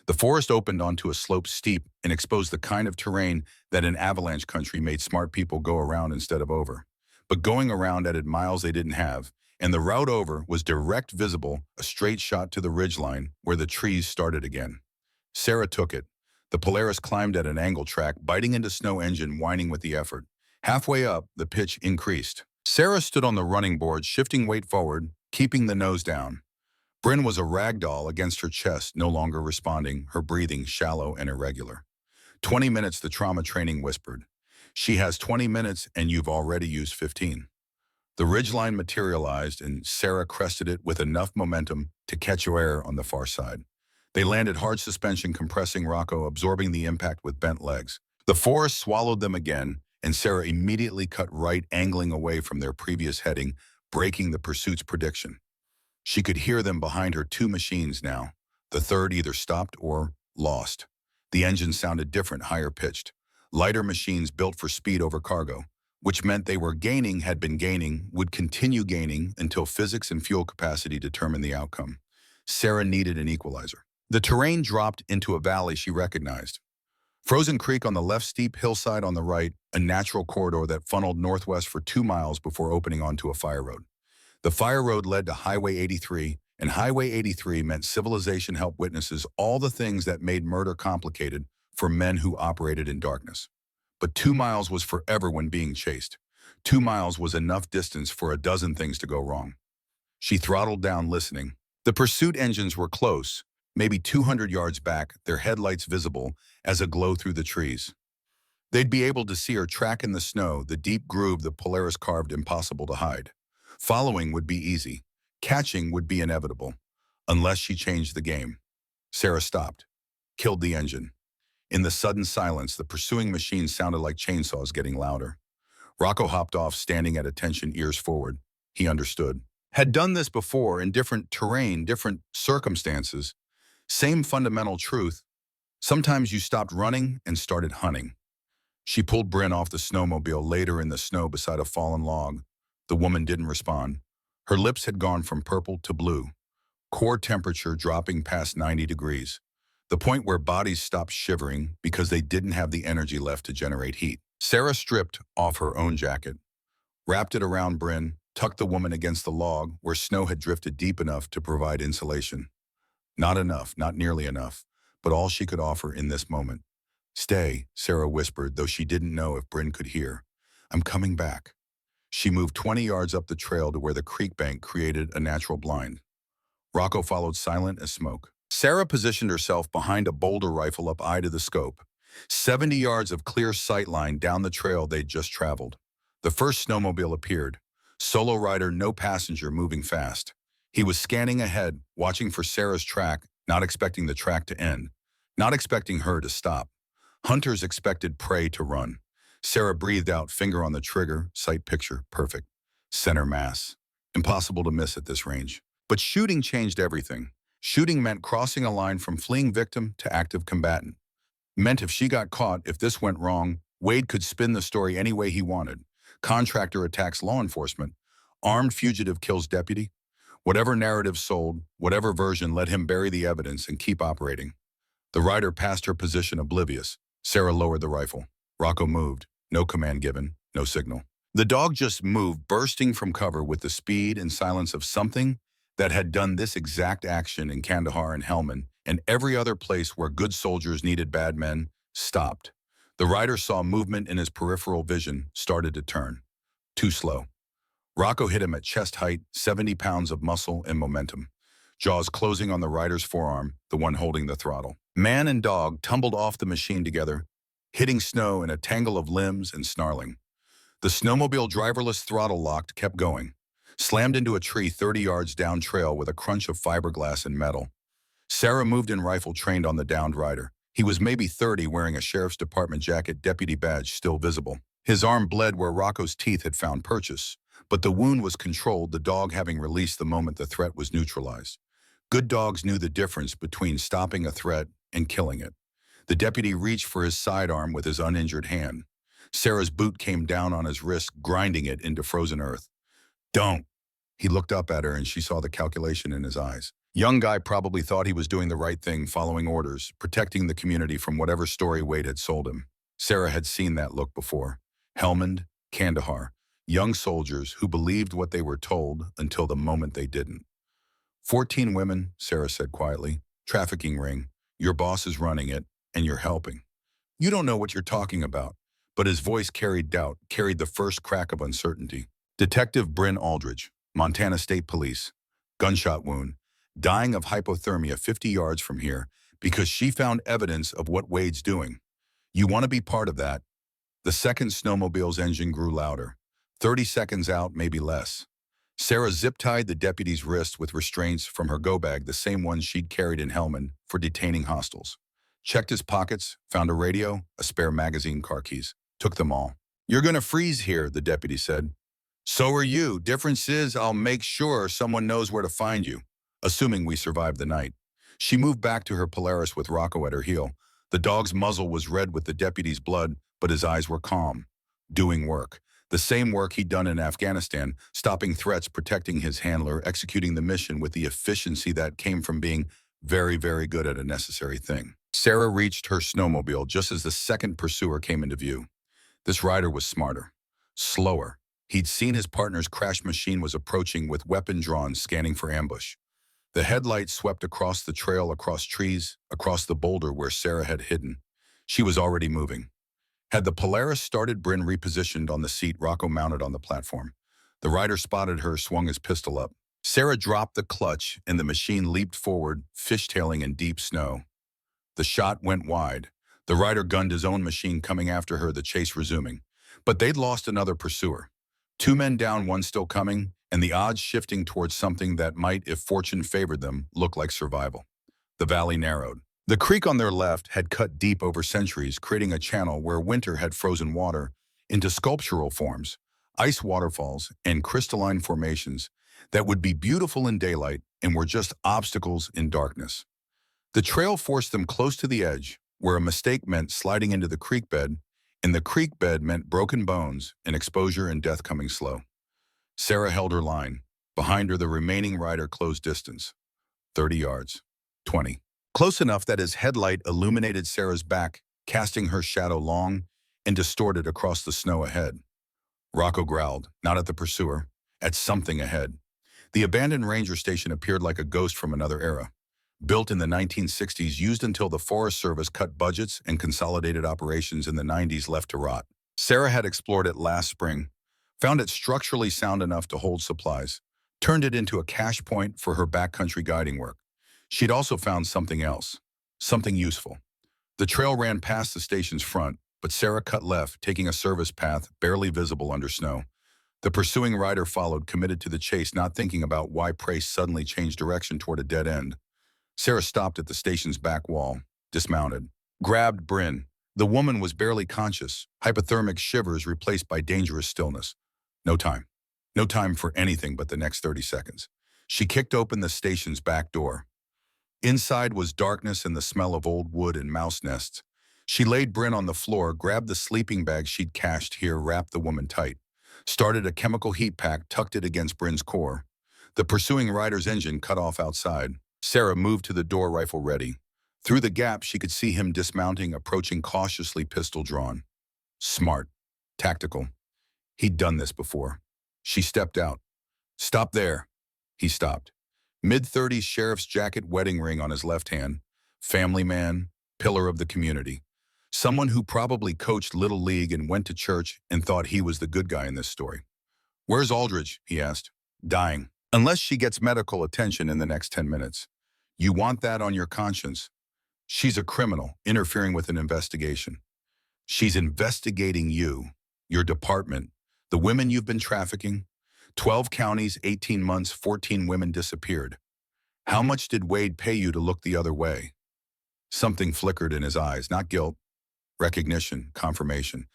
[SPEAKER 1] The forest opened onto a slope steep and exposed the kind of terrain that in avalanche country made smart people go around instead of over. But going around added miles they didn't have, and the route over was direct, visible, a straight shot to the ridgeline where the trees started again. Sarah took it. The Polaris climbed at an angle track, biting into snow, engine whining with the effort. Halfway up, the pitch increased. Sarah stood on the running board, shifting weight forward, keeping the nose down. Bryn was a rag doll against her chest, no longer responding, her breathing shallow and irregular. 20 minutes, the trauma training whispered. She has 20 minutes, and you've already used 15. The ridgeline materialized, and Sarah crested it with enough momentum to catch air on the far side. They landed, hard suspension compressing, Rocco absorbing the impact with bent legs. The forest swallowed them again, and Sarah immediately cut right, angling away from their previous heading, breaking the pursuit's prediction. She could hear them behind her, 2 machines now. The third either stopped or lost. The engine sounded different, higher pitched. Lighter machines built for speed over cargo, which meant they were gaining, had been gaining, would continue gaining until physics and fuel capacity determined the outcome. Sarah needed an equalizer. The terrain dropped into a valley she recognized. Frozen Creek on the left, steep hillside on the right, a natural corridor that funneled northwest for 2 miles before opening onto a fire road. The fire road led to Highway 83, and Highway 83 meant civilization helped witnesses, all the things that made murder complicated for men who operated in darkness. But 2 miles was forever when being chased. 2 miles was enough distance for a dozen things to go wrong. She throttled down, listening. The pursuit engines were close, maybe 200 yards back, their headlights visible as a glow through the trees. They'd be able to see her track in the snow, the deep groove the Polaris carved, impossible to hide. Following would be easy. Catching would be inevitable, unless she changed the game. Sarah stopped, killed the engine. In the sudden silence, the pursuing machine sounded like chainsaws getting louder. Rocco hopped off, standing at attention, ears forward. He understood. Had done this before in different terrain, different circumstances. Same fundamental truth. Sometimes you stopped running and started hunting. She pulled Bryn off the snowmobile later in the snow beside a fallen log. The woman didn't respond. Her lips had gone from purple to blue, core temperature dropping past 90 degrees, the point where bodies stopped shivering because they didn't have the energy left to generate heat. Sarah stripped off her own jacket, wrapped it around Bryn, tucked the woman against the log where snow had drifted deep enough to provide insulation. Not enough, not nearly enough, but all she could offer in this moment. "Stay," Sarah whispered, though she didn't know if Bryn could hear. "I'm coming back." She moved 20 yards up the trail to where the creek bank created a natural blind. Rocco followed silent as smoke. Sarah positioned herself behind a boulder rifle up eye to the scope. 70 yards of clear sight line down the trail they'd just traveled. The first snowmobile appeared. Solo rider, no passenger, moving fast. He was scanning ahead, watching for Sarah's track, not expecting the track to end, not expecting her to stop. Hunters expected prey to run. Sarah breathed out, finger on the trigger, sight picture, perfect. Center mass. Impossible to miss at this range. But shooting changed everything. Shooting meant crossing a line from fleeing victim to active combatant. Meant if she got caught, if this went wrong, Wade could spin the story any way he wanted. Contractor attacks law enforcement. Armed fugitive kills deputy. Whatever narrative sold, whatever version let him bury the evidence and keep operating. The rider passed her position oblivious. Sarah lowered the rifle. Rocco moved. No command given, no signal. The dog just moved, bursting from cover with the speed and silence of something that had done this exact action in Kandahar and Helmand, and every other place where good soldiers needed bad men, stopped. The rider saw movement in his peripheral vision, started to turn. Too slow. Rocco hit him at chest height, 70 pounds of muscle and momentum. Jaws closing on the rider's forearm, the one holding the throttle. Man and dog tumbled off the machine together, hitting snow in a tangle of limbs and snarling. The snowmobile driverless throttle locked kept going, slammed into a tree 30 yards down trail with a crunch of fiberglass and metal. Sarah moved in rifle trained on the downed rider. He was maybe 30, wearing a sheriff's department jacket, deputy badge still visible. His arm bled where Rocco's teeth had found purchase, but the wound was controlled, the dog having released the moment the threat was neutralized. Good dogs knew the difference between stopping a threat and killing it. The deputy reached for his sidearm with his uninjured hand. Sarah's boot came down on his wrist, grinding it into frozen earth. "Don't." He looked up at her and she saw the calculation in his eyes. Young guy probably thought he was doing the right thing, following orders, protecting the community from whatever story Wade had sold him. Sarah had seen that look before. Helmand, Kandahar, young soldiers who believed what they were told until the moment they didn't. 14 women, Sarah said quietly. Trafficking ring. Your boss is running it, and you're helping. You don't know what you're talking about. But his voice carried doubt, carried the first crack of uncertainty. Detective Bryn Aldridge, Montana State Police. Gunshot wound. Dying of hypothermia 50 yards from here because she found evidence of what Wade's doing. You want to be part of that. The second snowmobile's engine grew louder. 30 seconds out, maybe less. Sarah zip-tied the deputy's wrist with restraints from her go-bag, the same one she'd carried in Helmand for detaining hostiles. Checked his pockets, found a radio, a spare magazine, car keys. Took them all. "You're gonna freeze here," the deputy said. "So are you. Difference is I'll make sure someone knows where to find you, assuming we survive the night." She moved back to her Polaris with Rocco at her heel. The dog's muzzle was red with the deputy's blood, but his eyes were calm. Doing work. The same work he'd done in Afghanistan, stopping threats, protecting his handler, executing the mission with the efficiency that came from being very, very good at a necessary thing. Sarah reached her snowmobile just as the second pursuer came into view. This rider was smarter, slower. He'd seen his partner's crash machine was approaching with weapon drawn, scanning for ambush. The headlights swept across the trail, across trees, across the boulder where Sarah had hidden. She was already moving. Had the Polaris started, Bryn repositioned on the seat, Rocco mounted on the platform. The rider spotted her, swung his pistol up. Sarah dropped the clutch, and the machine leaped forward, fishtailing in deep snow. The shot went wide. The rider gunned his own machine, coming after her, the chase resuming. But they'd lost another pursuer. 2 men down, 1 still coming, and the odds shifting towards something that might, if fortune favored them, look like survival. The valley narrowed. The creek on their left had cut deep over centuries, creating a channel where winter had frozen water into sculptural forms, ice waterfalls, and crystalline formations. that would be beautiful in daylight and were just obstacles in darkness. The trail forced them close to the edge, where a mistake meant sliding into the creek bed, and the creek bed meant broken bones and exposure and death coming slow. Sarah held her line. Behind her, the remaining rider closed distance. 30 yards. 20. Close enough that his headlight illuminated Sarah's back, casting her shadow long and distorted across the snow ahead. Rocco growled, not at the pursuer, at something ahead. The abandoned ranger station appeared like a ghost from another era. Built in the 1960s, used until the Forest Service cut budgets and consolidated operations in the 90s left to rot. Sarah had explored it last spring, found it structurally sound enough to hold supplies, turned it into a cash point for her backcountry guiding work. She'd also found something else, something useful. The trail ran past the station's front, but Sarah cut left, taking a service path barely visible under snow. The pursuing rider followed, committed to the chase, not thinking about why Price suddenly changed direction toward a dead end. Sarah stopped at the station's back wall, dismounted, grabbed Bryn. The woman was barely conscious, hypothermic shivers replaced by dangerous stillness. No time. No time for anything but the next 30 seconds. She kicked open the station's back door. Inside was darkness and the smell of old wood and mouse nests. She laid Bryn on the floor, grabbed the sleeping bag she'd cached here, wrapped the woman tight, started a chemical heat pack, tucked it against Bryn's core. The pursuing rider's engine cut off outside. Sarah moved to the door, rifle ready. Through the gap, she could see him dismounting, approaching cautiously, pistol drawn. Smart. Tactical. He'd done this before. She stepped out. Stop there. He stopped. Mid-30s, sheriff's jacket, wedding ring on his left hand. Family man, pillar of the community. Someone who probably coached Little League and went to church and thought he was the good guy in this story. Where's Aldridge? He asked. Dying. Unless she gets medical attention in the next 10 minutes. You want that on your conscience. She's a criminal, interfering with an investigation. She's investigating you, your department, the women you've been trafficking. 12 counties, 18 months, 14 women disappeared. How much did Wade pay you to look the other way? Something flickered in his eyes, not guilt, recognition, confirmation.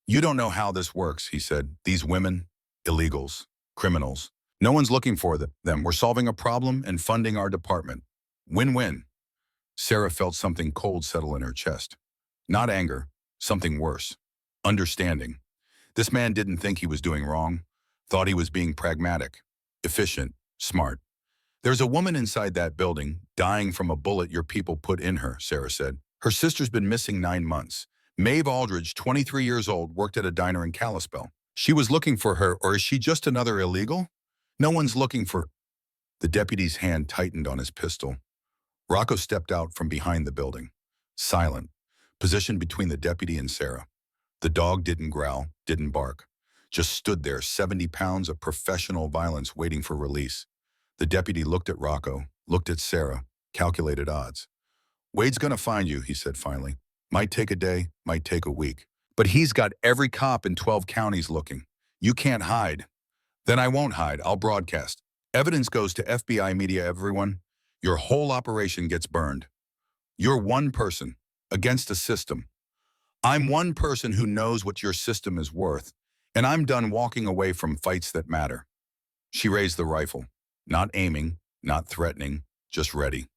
[SPEAKER 1] You don't know how this works, he said. These women, illegals, criminals. No one's looking for them. We're solving a problem and funding our department. Win-win. Sarah felt something cold settle in her chest. Not anger, something worse. Understanding. This man didn't think he was doing wrong, thought he was being pragmatic, efficient, smart. There's a woman inside that building, dying from a bullet your people put in her, Sarah said. Her sister's been missing 9 months. Maeve Aldridge, 23 years old, worked at a diner in Kalispell. She was looking for her, or is she just another illegal? No one's looking for... The deputy's hand tightened on his pistol. Rocco stepped out from behind the building, silent, positioned between the deputy and Sarah. The dog didn't growl, didn't bark, just stood there, 70 pounds of professional violence waiting for release. The deputy looked at Rocco, looked at Sarah, calculated odds. Wade's gonna find you, he said finally. Might take a day, might take a week. But he's got every cop in 12 counties looking. You can't hide. Then I won't hide, I'll broadcast. Evidence goes to FBI media, everyone. Your whole operation gets burned. You're one person against a system. I'm one person who knows what your system is worth, and I'm done walking away from fights that matter. She raised the rifle, not aiming, not threatening, just ready.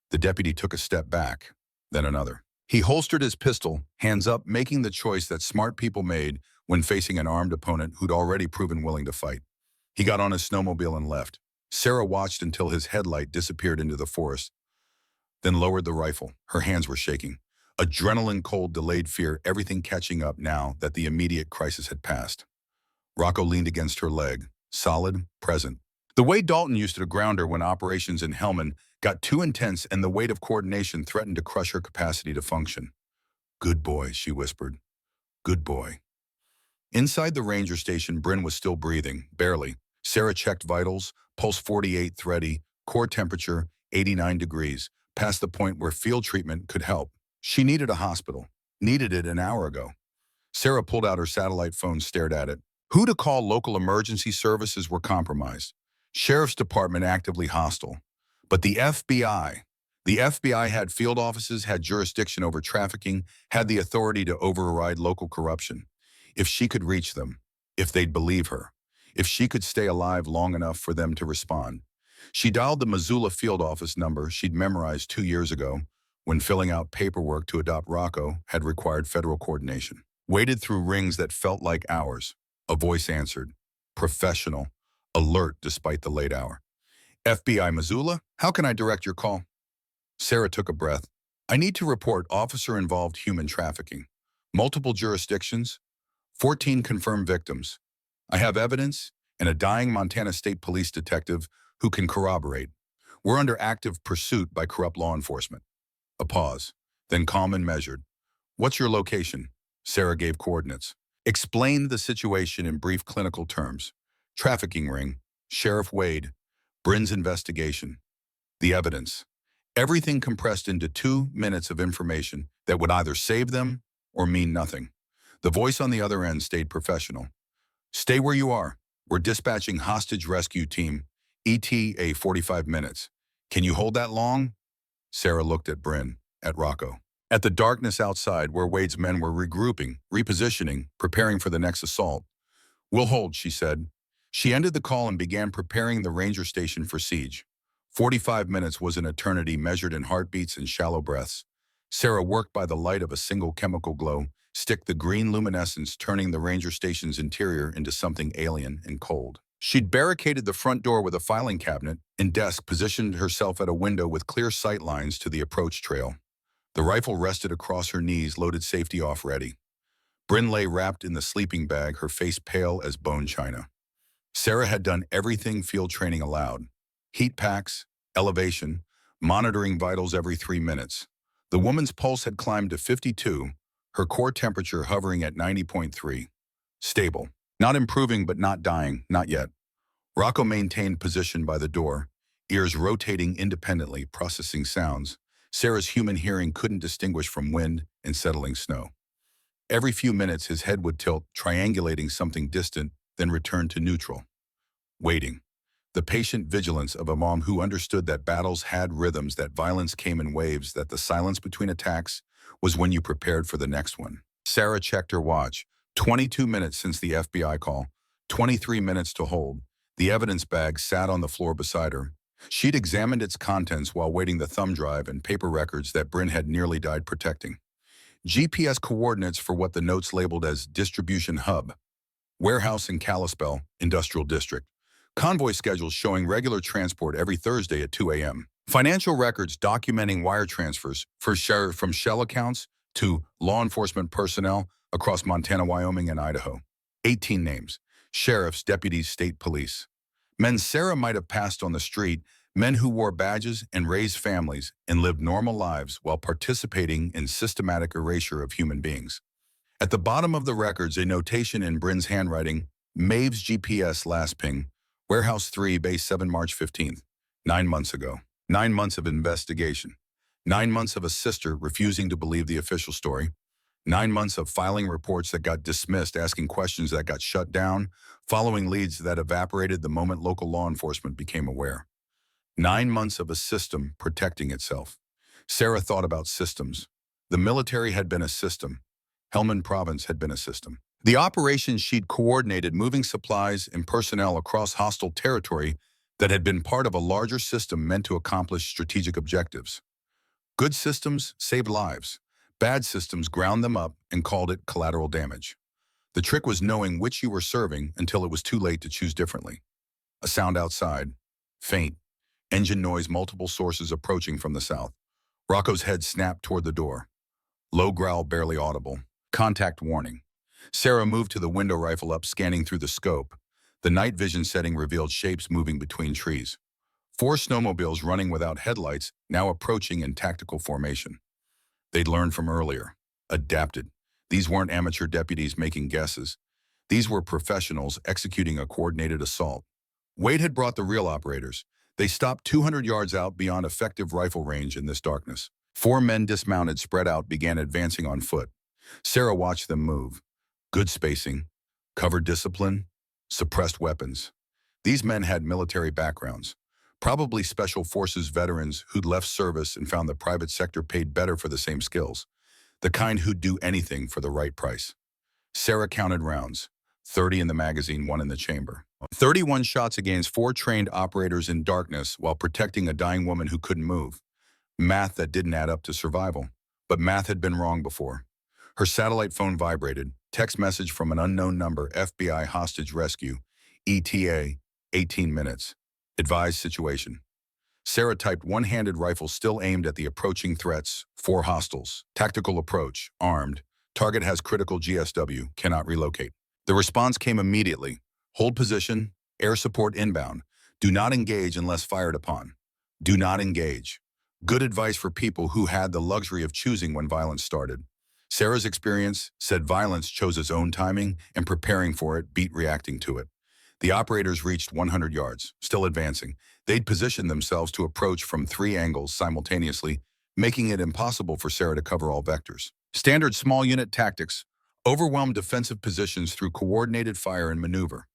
[SPEAKER 1] The deputy took a step back, then another. He holstered his pistol, hands up, making the choice that smart people made when facing an armed opponent who'd already proven willing to fight. He got on his snowmobile and left. Sarah watched until his headlight disappeared into the forest, then lowered the rifle. Her hands were shaking. Adrenaline, cold, delayed fear, everything catching up now that the immediate crisis had passed. Rocco leaned against her leg, solid, present. The way Dalton used to ground her when operations in Helmand got too intense and the weight of coordination threatened to crush her capacity to function. Good boy, she whispered. Good boy. Inside the ranger station, Bryn was still breathing, barely. Sarah checked vitals, pulse 48 thready, core temperature 89 degrees, past the point where field treatment could help. She needed a hospital. Needed it an hour ago. Sarah pulled out her satellite phone, stared at it. Who to call? Local emergency services were compromised. Sheriff's Department actively hostile. But the FBI had field offices, had jurisdiction over trafficking, had the authority to override local corruption. If she could reach them, if they'd believe her, if she could stay alive long enough for them to respond. She dialed the Missoula field office number she'd memorized 2 years ago when filling out paperwork to adopt Rocco had required federal coordination. Waited through rings that felt like hours. A voice answered. Professional. Alert despite the late hour. FBI Missoula, how can I direct your call? Sarah took a breath. I need to report officer-involved human trafficking. Multiple jurisdictions, 14 confirmed victims. I have evidence and a dying Montana State Police detective who can corroborate. We're under active pursuit by corrupt law enforcement. A pause, then calm and measured. What's your location? Sarah gave coordinates. Explained the situation in brief clinical terms. Trafficking ring, Sheriff Wade, Brin's investigation. The evidence. Everything compressed into 2 minutes of information that would either save them or mean nothing. The voice on the other end stayed professional. Stay where you are. We're dispatching hostage rescue team, ETA 45 minutes. Can you hold that long? Sarah looked at Brin, at Rocco. At the darkness outside where Wade's men were regrouping, repositioning, preparing for the next assault. We'll hold, she said. She ended the call and began preparing the ranger station for siege. 45 minutes was an eternity measured in heartbeats and shallow breaths. Sarah worked by the light of a single chemical glow, stick the green luminescence turning the ranger station's interior into something alien and cold. She'd barricaded the front door with a filing cabinet and desk, positioned herself at a window with clear sight lines to the approach trail. The rifle rested across her knees, loaded, safety off, ready. Brin lay wrapped in the sleeping bag, her face pale as bone china. Sarah had done everything field training allowed. Heat packs, elevation, monitoring vitals every 3 minutes. The woman's pulse had climbed to 52, her core temperature hovering at 90.3. Stable. Not improving but not dying, not yet. Rocco maintained position by the door, ears rotating independently, processing sounds. Sarah's human hearing couldn't distinguish from wind and settling snow. Every few minutes his head would tilt, triangulating something distant, then return to neutral. Waiting. The patient vigilance of a mom who understood that battles had rhythms, that violence came in waves, that the silence between attacks was when you prepared for the next one. Sarah checked her watch. 22 minutes since the FBI call. 23 minutes to hold. The evidence bag sat on the floor beside her. She'd examined its contents while waiting the thumb drive and paper records that Brin had nearly died protecting. GPS coordinates for what the notes labeled as Distribution Hub. Warehouse in Kalispell, Industrial District. Convoy schedules showing regular transport every Thursday at 2 a.m. Financial records documenting wire transfers from shell accounts to law enforcement personnel across Montana, Wyoming, and Idaho. 18 names. Sheriffs, deputies, state police. Men Sarah might have passed on the street, men who wore badges and raised families and lived normal lives while participating in systematic erasure of human beings. At the bottom of the records, a notation in Brin's handwriting, Maeve's GPS last ping, Warehouse 3, Base 7, March 15th, 9 months ago. 9 months of investigation. 9 months of a sister refusing to believe the official story. 9 months of filing reports that got dismissed, asking questions that got shut down, following leads that evaporated the moment local law enforcement became aware. 9 months of a system protecting itself. Sarah thought about systems. The military had been a system. Helmand Province had been a system. The operations she'd coordinated, moving supplies and personnel across hostile territory that had been part of a larger system meant to accomplish strategic objectives. Good systems saved lives. Bad systems ground them up and called it collateral damage. The trick was knowing which you were serving until it was too late to choose differently. A sound outside. Faint. Engine noise, multiple sources approaching from the south. Rocco's head snapped toward the door. Low growl, barely audible. Contact warning. Sarah moved to the window, rifle up, scanning through the scope. The night vision setting revealed shapes moving between trees. 4 snowmobiles running without headlights, now approaching in tactical formation. They'd learned from earlier. Adapted. These weren't amateur deputies making guesses. These were professionals executing a coordinated assault. Wade had brought the real operators. They stopped 200 yards out beyond effective rifle range in this darkness. 4 men dismounted, spread out, began advancing on foot. Sarah watched them move. Good spacing, covered discipline, suppressed weapons. These men had military backgrounds, probably special forces veterans who'd left service and found the private sector paid better for the same skills, the kind who'd do anything for the right price. Sarah counted rounds, 30 in the magazine, 1 in the chamber. 31 shots against 4 trained operators in darkness while protecting a dying woman who couldn't move. Math that didn't add up to survival. But math had been wrong before. Her satellite phone vibrated. Text message from an unknown number, FBI hostage rescue. ETA, 18 minutes. Advised situation. Sarah typed one-handed rifle still aimed at the approaching threats. 4 hostiles. Tactical approach. Armed. Target has critical GSW. Cannot relocate. The response came immediately. Hold position. Air support inbound. Do not engage unless fired upon. Do not engage. Good advice for people who had the luxury of choosing when violence started. Sarah's experience said violence chose its own timing, and preparing for it beat reacting to it. The operators reached 100 yards, still advancing. They'd positioned themselves to approach from 3 angles simultaneously, making it impossible for Sarah to cover all vectors. Standard small unit tactics overwhelmed defensive positions through coordinated fire and maneuver.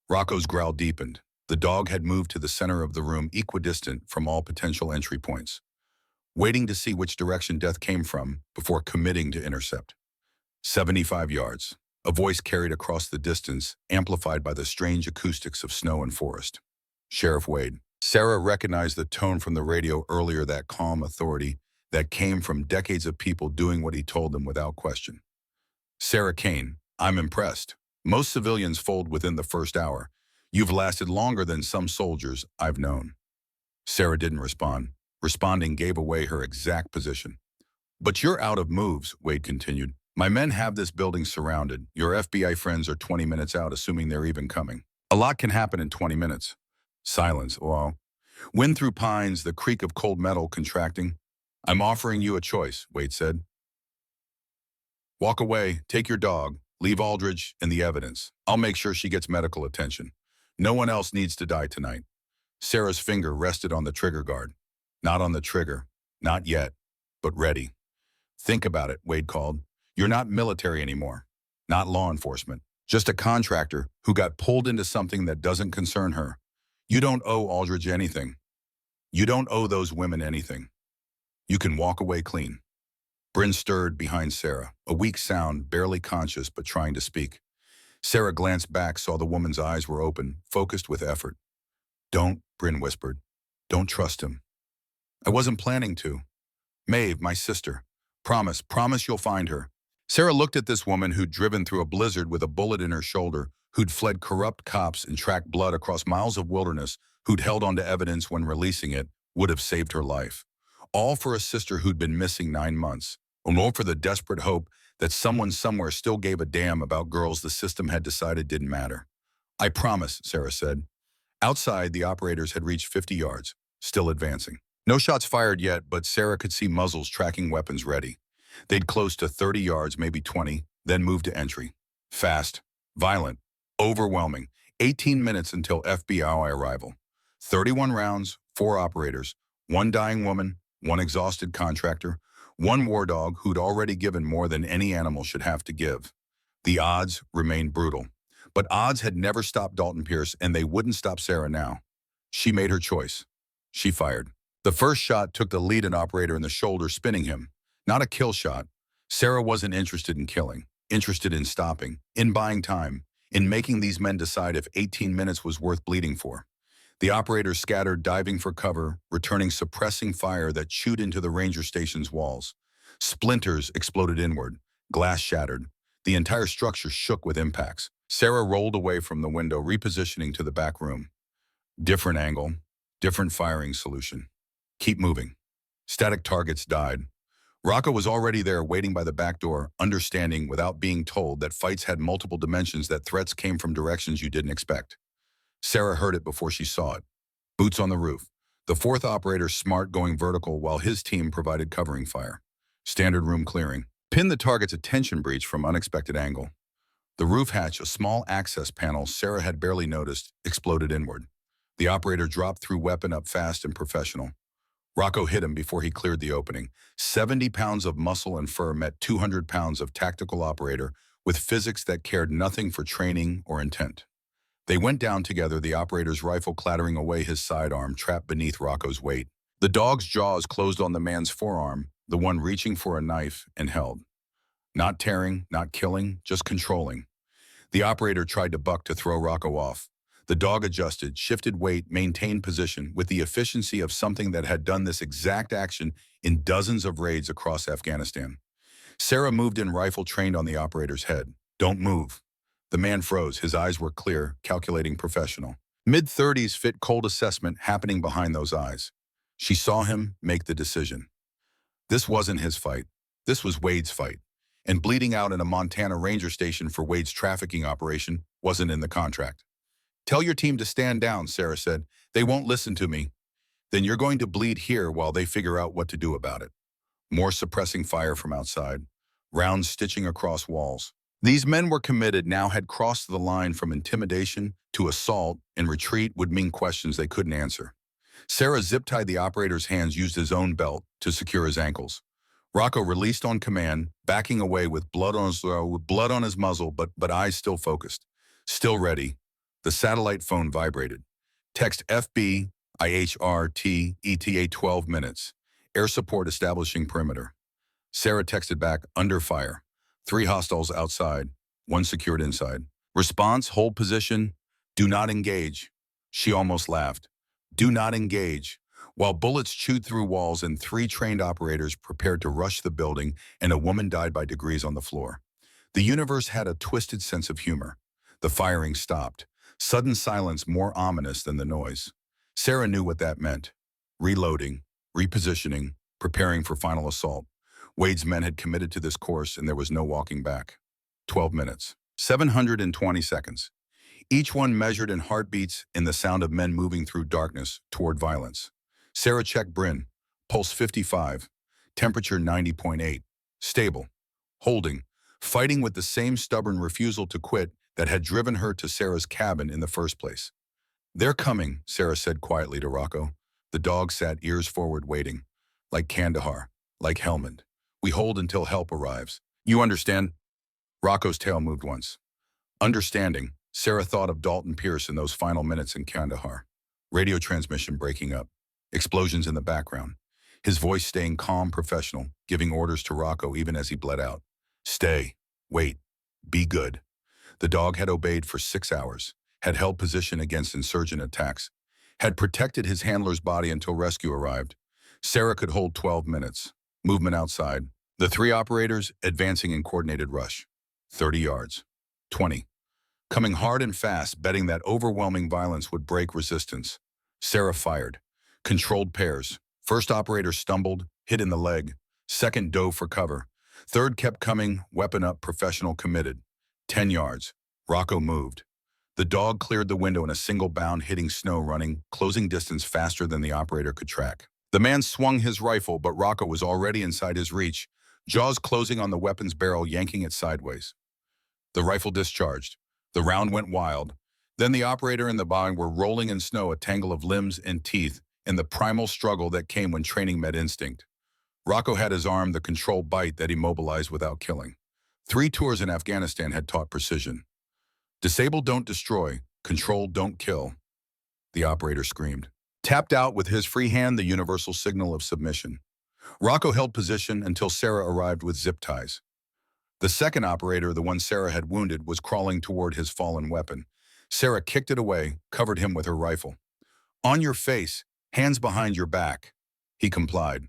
[SPEAKER 1] Rocco's growl deepened. The dog had moved to the center of the room, equidistant from all potential entry points, waiting to see which direction death came from before committing to intercept. 75 yards. A voice carried across the distance, amplified by the strange acoustics of snow and forest. Sheriff Wade. Sarah recognized the tone from the radio earlier, that calm authority that came from decades of people doing what he told them without question. Sarah Kane. I'm impressed. Most civilians fold within the first hour. You've lasted longer than some soldiers I've known. Sarah didn't respond. Responding gave away her exact position. But you're out of moves, Wade continued. My men have this building surrounded. Your FBI friends are 20 minutes out, assuming they're even coming. A lot can happen in 20 minutes. Silence. Well, wind through pines, the creak of cold metal contracting. I'm offering you a choice, Wade said. Walk away, take your dog, leave Aldridge and the evidence. I'll make sure she gets medical attention. No one else needs to die tonight. Sarah's finger rested on the trigger guard. Not on the trigger. Not yet. But ready. Think about it, Wade called. You're not military anymore. Not law enforcement. Just a contractor who got pulled into something that doesn't concern her. You don't owe Aldridge anything. You don't owe those women anything. You can walk away clean. Bryn stirred behind Sarah, a weak sound, barely conscious but trying to speak. Sarah glanced back, saw the woman's eyes were open, focused with effort. Don't, Bryn whispered. Don't trust him. I wasn't planning to. Maeve, my sister. Promise you'll find her. Sarah looked at this woman who'd driven through a blizzard with a bullet in her shoulder, who'd fled corrupt cops and tracked blood across miles of wilderness, who'd held onto evidence when releasing it would have saved her life. All for a sister who'd been missing 9 months, and all for the desperate hope that someone somewhere still gave a damn about girls the system had decided didn't matter. I promise, Sarah said. Outside, the operators had reached 50 yards, still advancing. No shots fired yet, but Sarah could see muzzles tracking weapons ready. They'd close to 30 yards, maybe 20, then move to entry. Fast, violent, overwhelming. 18 minutes until FBI arrival. 31 rounds, 4 operators, 1 dying woman, 1 exhausted contractor, 1 war dog who'd already given more than any animal should have to give. The odds remained brutal. But odds had never stopped Dalton Pierce, and they wouldn't stop Sarah now. She made her choice. She fired. The first shot took the lead-in operator in the shoulder, spinning him. Not a kill shot. Sarah wasn't interested in killing, interested in stopping, in buying time, in making these men decide if 18 minutes was worth bleeding for. The operators scattered, diving for cover, returning suppressing fire that chewed into the ranger station's walls. Splinters exploded inward, glass shattered. The entire structure shook with impacts. Sarah rolled away from the window, repositioning to the back room. Different angle, different firing solution. Keep moving. Static targets died. Rocco was already there, waiting by the back door, understanding without being told that fights had multiple dimensions, that threats came from directions you didn't expect. Sarah heard it before she saw it. Boots on the roof. The 4th operator smart, going vertical while his team provided covering fire. Standard room clearing. Pin the target's attention breach from unexpected angle. The roof hatch, a small access panel Sarah had barely noticed, exploded inward. The operator dropped through, weapon up fast and professional. Rocco hit him before he cleared the opening. 70 pounds of muscle and fur met 200 pounds of tactical operator with physics that cared nothing for training or intent. They went down together, the operator's rifle clattering away, his sidearm trapped beneath Rocco's weight. The dog's jaws closed on the man's forearm, the one reaching for a knife, and held. Not tearing, not killing, just controlling. The operator tried to buck to throw Rocco off. The dog adjusted, shifted weight, maintained position with the efficiency of something that had done this exact action in dozens of raids across Afghanistan. Sarah moved in, rifle trained on the operator's head. "Don't move." The man froze. His eyes were clear, calculating, professional. Mid-30s fit cold assessment happening behind those eyes. She saw him make the decision. This wasn't his fight. This was Wade's fight. And bleeding out in a Montana ranger station for Wade's trafficking operation wasn't in the contract. "Tell your team to stand down," Sarah said. "They won't listen to me." "Then you're going to bleed here while they figure out what to do about it." More suppressing fire from outside. Rounds stitching across walls. These men were committed, now had crossed the line from intimidation to assault, and retreat would mean questions they couldn't answer. Sarah zip-tied the operator's hands, used his own belt to secure his ankles. Rocco released on command, backing away with blood on his muzzle, but eyes still focused. Still ready. The satellite phone vibrated. "Text FB, IHRT, ETA 12 minutes. Air support establishing perimeter." Sarah texted back, "Under fire. 3 hostiles outside, 1 secured inside. Response, hold position. Do not engage." She almost laughed. "Do not engage." While bullets chewed through walls and 3 trained operators prepared to rush the building, and a woman died by degrees on the floor. The universe had a twisted sense of humor. The firing stopped. Sudden silence, more ominous than the noise. Sarah knew what that meant. Reloading, repositioning, preparing for final assault. Wade's men had committed to this course, and there was no walking back. 12 minutes. 720 seconds. Each one measured in heartbeats, in the sound of men moving through darkness toward violence. Sarah checked Bryn. Pulse 55. Temperature 90.8. Stable. Holding. Fighting with the same stubborn refusal to quit that had driven her to Sarah's cabin in the first place. "They're coming," Sarah said quietly to Rocco. The dog sat ears forward, waiting. "Like Kandahar. Like Helmand. We hold until help arrives. You understand?" Rocco's tail moved once. Understanding, Sarah thought of Dalton Pierce in those final minutes in Kandahar. Radio transmission breaking up. Explosions in the background. His voice staying calm, professional, giving orders to Rocco even as he bled out. "Stay. Wait. Be good." The dog had obeyed for 6 hours, had held position against insurgent attacks, had protected his handler's body until rescue arrived. Sarah could hold 12 minutes. Movement outside. The 3 operators advancing in coordinated rush. 30 yards. 20. Coming hard and fast, betting that overwhelming violence would break resistance. Sarah fired. Controlled pairs. First operator stumbled, hit in the leg. Second dove for cover. Third kept coming, weapon up, professional, committed. 10 yards. Rocco moved. The dog cleared the window in a single bound, hitting snow, running, closing distance faster than the operator could track. The man swung his rifle, but Rocco was already inside his reach, jaws closing on the weapon's barrel, yanking it sideways. The rifle discharged. The round went wild. Then the operator and the body were rolling in snow, a tangle of limbs and teeth, in the primal struggle that came when training met instinct. Rocco had his arm, the controlled bite that immobilized without killing. 3 tours in Afghanistan had taught precision. Disable, don't destroy. Control, don't kill. The operator screamed. Tapped out with his free hand, the universal signal of submission. Rocco held position until Sarah arrived with zip ties. The second operator, the one Sarah had wounded, was crawling toward his fallen weapon. Sarah kicked it away, covered him with her rifle. "On your face, hands behind your back." He complied.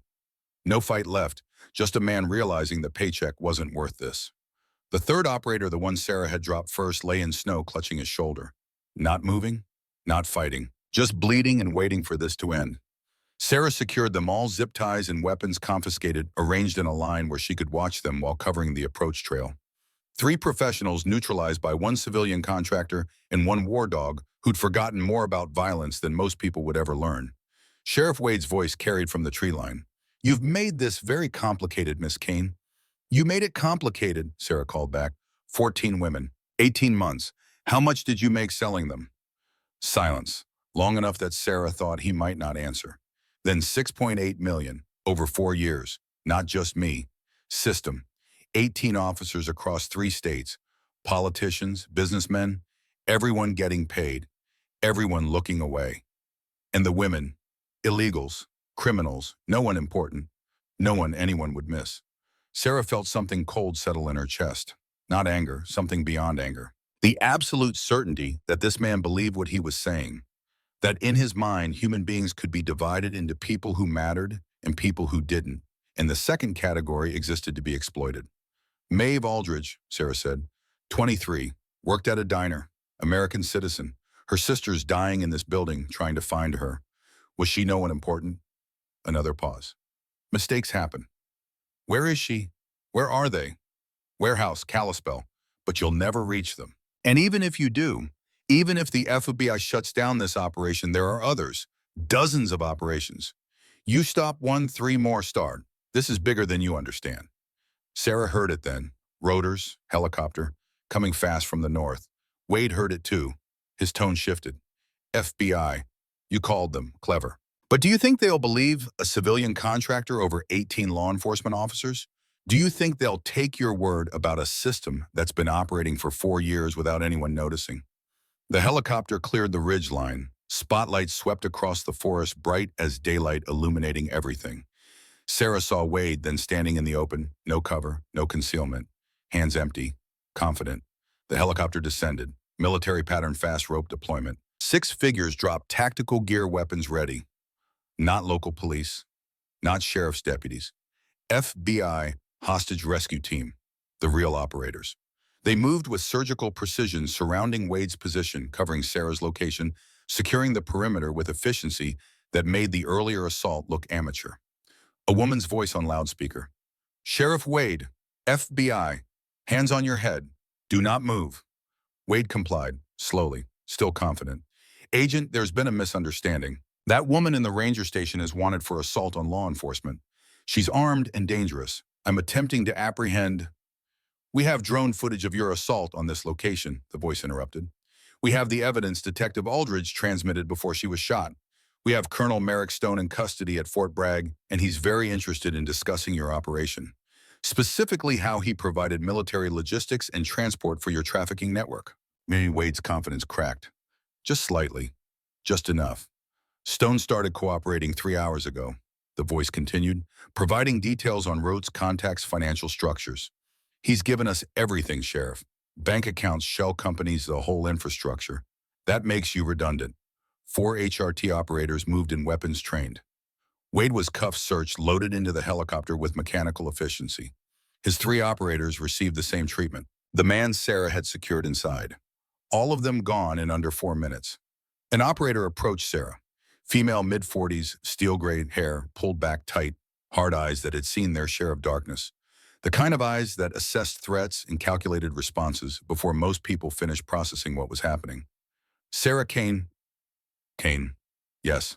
[SPEAKER 1] No fight left, just a man realizing the paycheck wasn't worth this. The third operator, the one Sarah had dropped first, lay in snow, clutching his shoulder. Not moving, not fighting, just bleeding and waiting for this to end. Sarah secured them all, zip ties and weapons confiscated, arranged in a line where she could watch them while covering the approach trail. 3 professionals neutralized by 1 civilian contractor and 1 war dog who'd forgotten more about violence than most people would ever learn. Sheriff Wade's voice carried from the tree line. "You've made this very complicated, Miss Kane." "You made it complicated," Sarah called back. 14 women, 18 months. How much did you make selling them? Silence, long enough that Sarah thought he might not answer. Then 6.8 million, over 4 years. Not just me. System. 18 officers across 3 states. Politicians, businessmen, everyone getting paid. Everyone looking away. And the women, illegals, criminals, no one important. No one anyone would miss. Sarah felt something cold settle in her chest. Not anger, something beyond anger. The absolute certainty that this man believed what he was saying, that in his mind, human beings could be divided into people who mattered and people who didn't, and the second category existed to be exploited. Maeve Aldridge, Sarah said, 23, worked at a diner, American citizen. Her sister's dying in this building, trying to find her. Was she no one important? Another pause. Mistakes happen. Where is she? Where are they? Warehouse, Kalispell. But you'll never reach them. And even if you do, even if the FBI shuts down this operation, there are others, dozens of operations. You stop one, three more start. This is bigger than you understand. Sarah heard it then. Rotors, helicopter, coming fast from the north. Wade heard it too. His tone shifted. FBI. You called them. Clever. But do you think they'll believe a civilian contractor over 18 law enforcement officers? Do you think they'll take your word about a system that's been operating for 4 years without anyone noticing? The helicopter cleared the ridge line. Spotlights swept across the forest, bright as daylight, illuminating everything. Sarah saw Wade then standing in the open, no cover, no concealment, hands empty, confident. The helicopter descended, military pattern fast rope deployment. 6 figures dropped tactical gear, weapons ready. Not local police, not sheriff's deputies. FBI hostage rescue team, the real operators. They moved with surgical precision, surrounding Wade's position, covering Sarah's location, securing the perimeter with efficiency that made the earlier assault look amateur. A woman's voice on loudspeaker. Sheriff Wade, FBI, hands on your head. Do not move. Wade complied, slowly, still confident. Agent, there's been a misunderstanding. That woman in the ranger station is wanted for assault on law enforcement. She's armed and dangerous. I'm attempting to apprehend. We have drone footage of your assault on this location, the voice interrupted. We have the evidence Detective Aldridge transmitted before she was shot. We have Colonel Merrick Stone in custody at Fort Bragg, and he's very interested in discussing your operation, specifically how he provided military logistics and transport for your trafficking network. Maybe Wade's confidence cracked. Just slightly. Just enough. Stone started cooperating 3 hours ago, the voice continued, providing details on routes, contacts, financial structures. He's given us everything, Sheriff. Bank accounts, shell companies, the whole infrastructure. That makes you redundant. 4 HRT operators moved in, weapons trained. Wade was cuffed, searched, loaded into the helicopter with mechanical efficiency. His 3 operators received the same treatment. The man Sarah had secured inside. All of them gone in under 4 minutes. An operator approached Sarah. Female, mid-40s, steel-gray hair, pulled back tight, hard eyes that had seen their share of darkness. The kind of eyes that assessed threats and calculated responses before most people finished processing what was happening. Sarah Kane. Kane. Yes.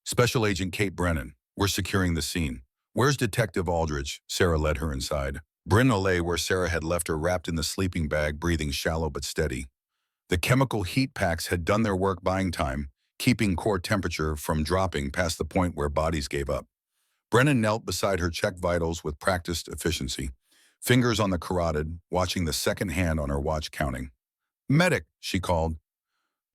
[SPEAKER 1] Special Agent Kate Brennan. We're securing the scene. Where's Detective Aldridge? Sarah led her inside. Brennan lay where Sarah had left her, wrapped in the sleeping bag, breathing shallow but steady. The chemical heat packs had done their work, buying time, keeping core temperature from dropping past the point where bodies gave up. Brennan knelt beside her, checked vitals with practiced efficiency, fingers on the carotid, watching the second hand on her watch, counting. Medic, she called.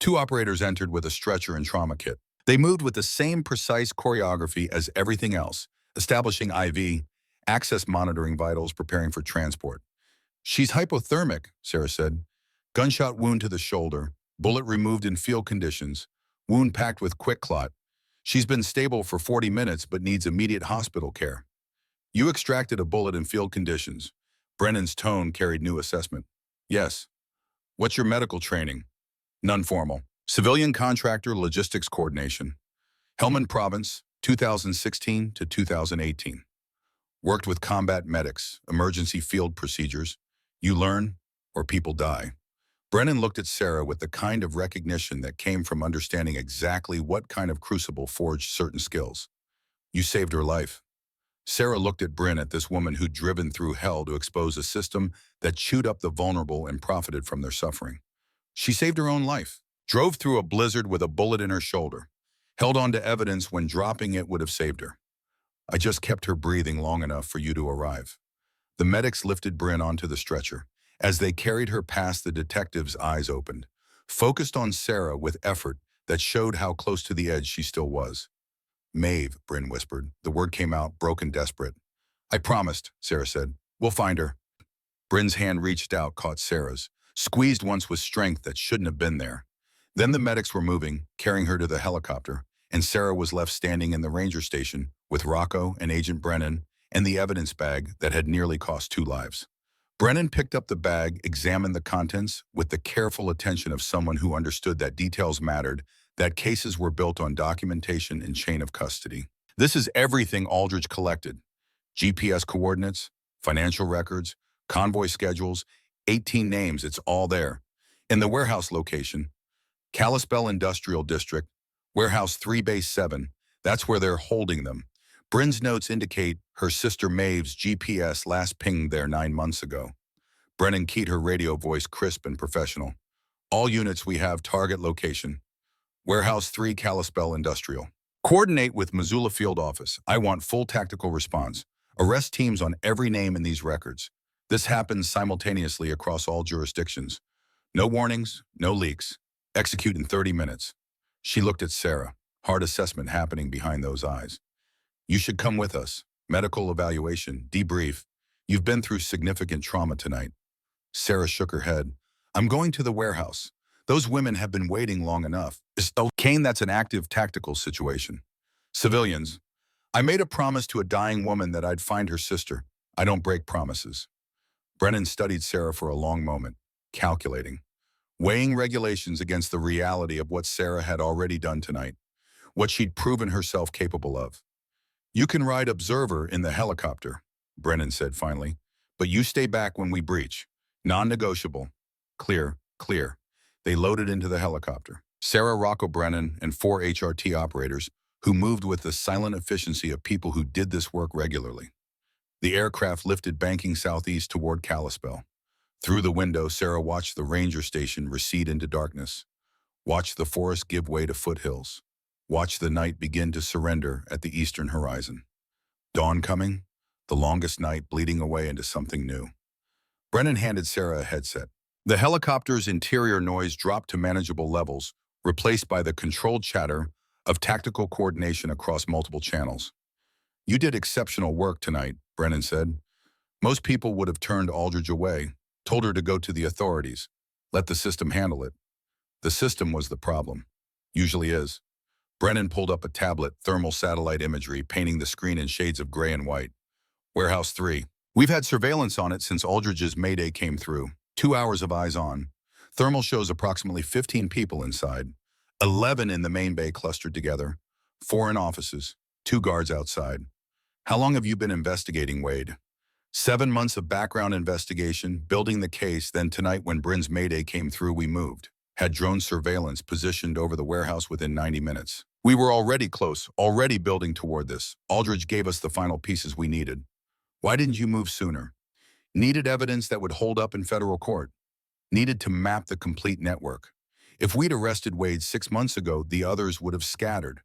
[SPEAKER 1] 2 operators entered with a stretcher and trauma kit. They moved with the same precise choreography as everything else, establishing IV, access, monitoring vitals, preparing for transport. She's hypothermic, Sarah said. Gunshot wound to the shoulder, bullet removed in field conditions, wound packed with quick clot. She's been stable for 40 minutes but needs immediate hospital care. You extracted a bullet in field conditions. Brennan's tone carried new assessment. Yes. What's your medical training? None formal. Civilian contractor logistics coordination. Helmand Province, 2016 to 2018. Worked with combat medics, emergency field procedures. You learn or people die. Brennan looked at Sarah with the kind of recognition that came from understanding exactly what kind of crucible forged certain skills. You saved her life. Sarah looked at Bryn, at this woman who'd driven through hell to expose a system that chewed up the vulnerable and profited from their suffering. She saved her own life, drove through a blizzard with a bullet in her shoulder, held on to evidence when dropping it would have saved her. I just kept her breathing long enough for you to arrive. The medics lifted Bryn onto the stretcher. As they carried her past, the detective's eyes opened, focused on Sarah with effort that showed how close to the edge she still was. Maeve, Bryn whispered. The word came out, broken, desperate. I promised, Sarah said. We'll find her. Bryn's hand reached out, caught Sarah's, squeezed once with strength that shouldn't have been there. Then the medics were moving, carrying her to the helicopter, and Sarah was left standing in the ranger station with Rocco and Agent Brennan and the evidence bag that had nearly cost 2 lives. Brennan picked up the bag, examined the contents with the careful attention of someone who understood that details mattered, that cases were built on documentation and chain of custody. This is everything Aldridge collected. GPS coordinates, financial records, convoy schedules, 18 names, it's all there. In the warehouse location, Kalispell Industrial District, Warehouse 3 Base 7, that's where they're holding them. Bryn's notes indicate her sister Maeve's GPS last pinged there 9 months ago. Brennan keyed her radio voice crisp and professional. All units, we have target location. Warehouse 3 Kalispell Industrial. Coordinate with Missoula Field Office. I want full tactical response. Arrest teams on every name in these records. This happens simultaneously across all jurisdictions. No warnings, no leaks. Execute in 30 minutes. She looked at Sarah. Hard assessment happening behind those eyes. You should come with us. Medical evaluation, debrief. You've been through significant trauma tonight. Sarah shook her head. I'm going to the warehouse. Those women have been waiting long enough. Kane, that's an active tactical situation. Civilians. I made a promise to a dying woman that I'd find her sister. I don't break promises. Brennan studied Sarah for a long moment, calculating, weighing regulations against the reality of what Sarah had already done tonight, what she'd proven herself capable of. You can ride observer in the helicopter, Brennan said finally, but you stay back when we breach. Non-negotiable. Clear, clear. They loaded into the helicopter. Sarah, Rocco, Brennan, and 4 HRT operators who moved with the silent efficiency of people who did this work regularly. The aircraft lifted, banking southeast toward Kalispell. Through the window, Sarah watched the ranger station recede into darkness. Watched the forest give way to foothills. Watched the night begin to surrender at the eastern horizon. Dawn coming, the longest night bleeding away into something new. Brennan handed Sarah a headset. The helicopter's interior noise dropped to manageable levels, replaced by the controlled chatter of tactical coordination across multiple channels. You did exceptional work tonight, Brennan said. Most people would have turned Aldridge away, told her to go to the authorities, let the system handle it. The system was the problem. Usually is. Brennan pulled up a tablet, thermal satellite imagery, painting the screen in shades of gray and white. Warehouse 3. We've had surveillance on it since Aldridge's Mayday came through. 2 hours of eyes on. Thermal shows approximately 15 people inside. 11 in the main bay clustered together. 4 in offices. 2 guards outside. How long have you been investigating, Wade? 7 months of background investigation, building the case, then tonight when Bryn's Mayday came through, we moved. Had drone surveillance positioned over the warehouse within 90 minutes. We were already close, already building toward this. Aldridge gave us the final pieces we needed. Why didn't you move sooner? Needed evidence that would hold up in federal court. Needed to map the complete network. If we'd arrested Wade 6 months ago, the others would have scattered,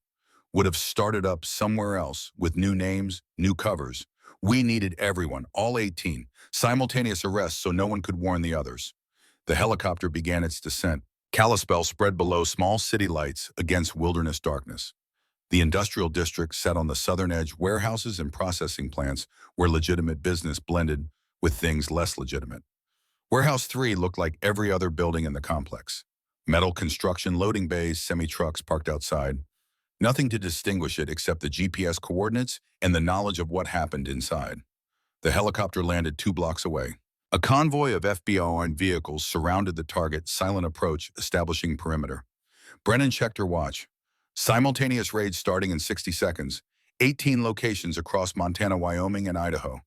[SPEAKER 1] would have started up somewhere else with new names, new covers. We needed everyone, all 18, simultaneous arrests so no one could warn the others. The helicopter began its descent. Kalispell spread below small city lights against wilderness darkness. The industrial district sat on the southern edge, warehouses and processing plants where legitimate business blended with things less legitimate. Warehouse 3 looked like every other building in the complex. Metal construction, loading bays, semi-trucks parked outside. Nothing to distinguish it except the GPS coordinates and the knowledge of what happened inside. The helicopter landed 2 blocks away. A convoy of FBI vehicles surrounded the target, silent approach, establishing perimeter. Brennan checked her watch. Simultaneous raids starting in 60 seconds. 18 locations across Montana, Wyoming, and Idaho.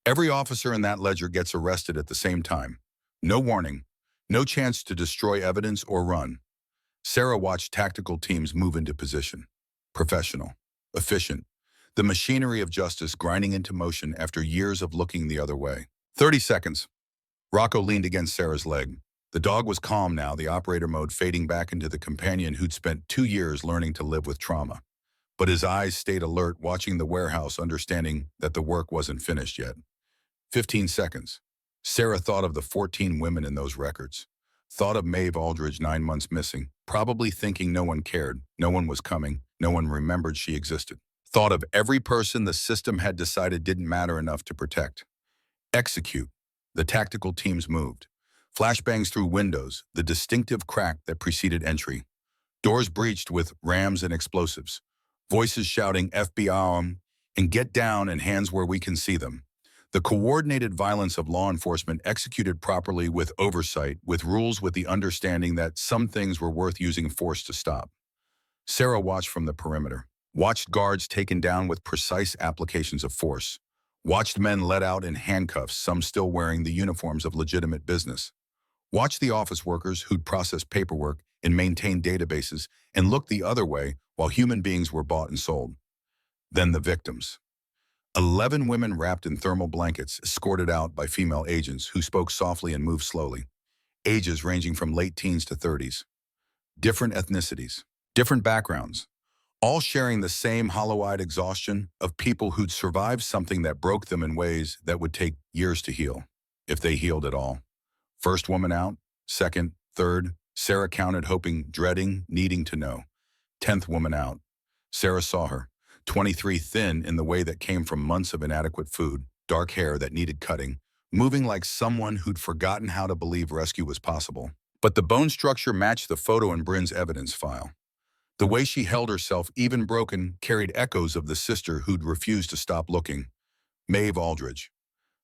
[SPEAKER 1] Every officer in that ledger gets arrested at the same time. No warning. No chance to destroy evidence or run. Sarah watched tactical teams move into position. Professional. Efficient. The machinery of justice grinding into motion after years of looking the other way. 30 seconds. Rocco leaned against Sarah's leg. The dog was calm now, the operator mode fading back into the companion who'd spent 2 years learning to live with trauma. But his eyes stayed alert, watching the warehouse, understanding that the work wasn't finished yet. 15 seconds. Sarah thought of the 14 women in those records. Thought of Maeve Aldridge, 9 months missing, probably thinking no one cared, no one was coming, no one remembered she existed. Thought of every person the system had decided didn't matter enough to protect. Execute. The tactical teams moved. Flashbangs through windows, the distinctive crack that preceded entry. Doors breached with rams and explosives. Voices shouting FBI and get down and hands where we can see them. The coordinated violence of law enforcement executed properly with oversight, with rules, with the understanding that some things were worth using force to stop. Sarah watched from the perimeter, watched guards taken down with precise applications of force, watched men let out in handcuffs, some still wearing the uniforms of legitimate business, watched the office workers who'd processed paperwork and maintained databases and looked the other way while human beings were bought and sold. Then the victims. 11 women wrapped in thermal blankets, escorted out by female agents who spoke softly and moved slowly. Ages ranging from late teens to 30s. Different ethnicities, different backgrounds, all sharing the same hollow-eyed exhaustion of people who'd survived something that broke them in ways that would take years to heal, if they healed at all. First woman out, second, third, Sarah counted, hoping, dreading, needing to know. 10th woman out. Sarah saw her, 23, thin in the way that came from months of inadequate food, dark hair that needed cutting, moving like someone who'd forgotten how to believe rescue was possible. But the bone structure matched the photo in Bryn's evidence file. The way she held herself, even broken, carried echoes of the sister who'd refused to stop looking. Maeve Aldridge.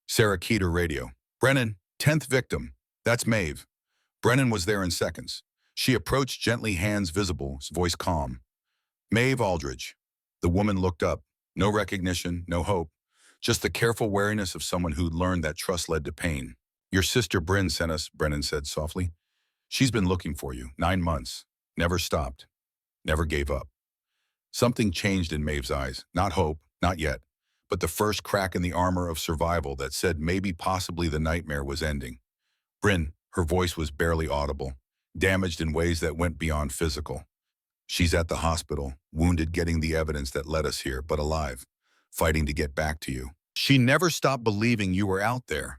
[SPEAKER 1] Sarah keyed her radio. Brennan, 10th victim. That's Maeve. Brennan was there in seconds. She approached gently, hands visible, voice calm. Maeve Aldridge. The woman looked up. No recognition, no hope. Just the careful wariness of someone who'd learned that trust led to pain. Your sister Bryn sent us, Brennan said softly. She's been looking for you, 9 months. Never stopped. Never gave up. Something changed in Maeve's eyes. Not hope, not yet, but the first crack in the armor of survival that said maybe possibly the nightmare was ending. Bryn, her voice was barely audible, damaged in ways that went beyond physical. She's at the hospital, wounded, getting the evidence that led us here, but alive, fighting to get back to you. She never stopped believing you were out there.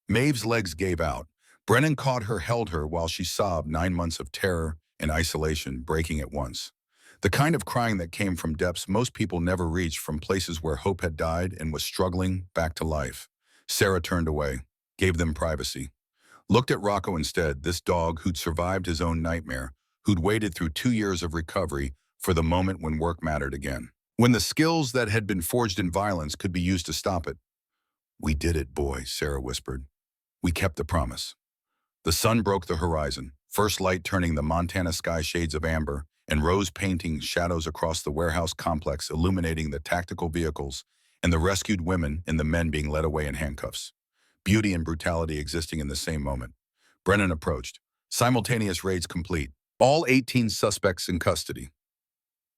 [SPEAKER 1] Maeve's legs gave out. Brennan caught her, held her while she sobbed, 9 months of terror and isolation breaking at once. The kind of crying that came from depths most people never reached, from places where hope had died and was struggling back to life. Sarah turned away, gave them privacy. Looked at Rocco instead, this dog who'd survived his own nightmare, who'd waited through 2 years of recovery for the moment when work mattered again. When the skills that had been forged in violence could be used to stop it. We did it, boy, Sarah whispered. We kept the promise. The sun broke the horizon, first light turning the Montana sky shades of amber, and rose painting shadows across the warehouse complex, illuminating the tactical vehicles and the rescued women and the men being led away in handcuffs. Beauty and brutality existing in the same moment. Brennan approached. Simultaneous raids complete. All 18 suspects in custody.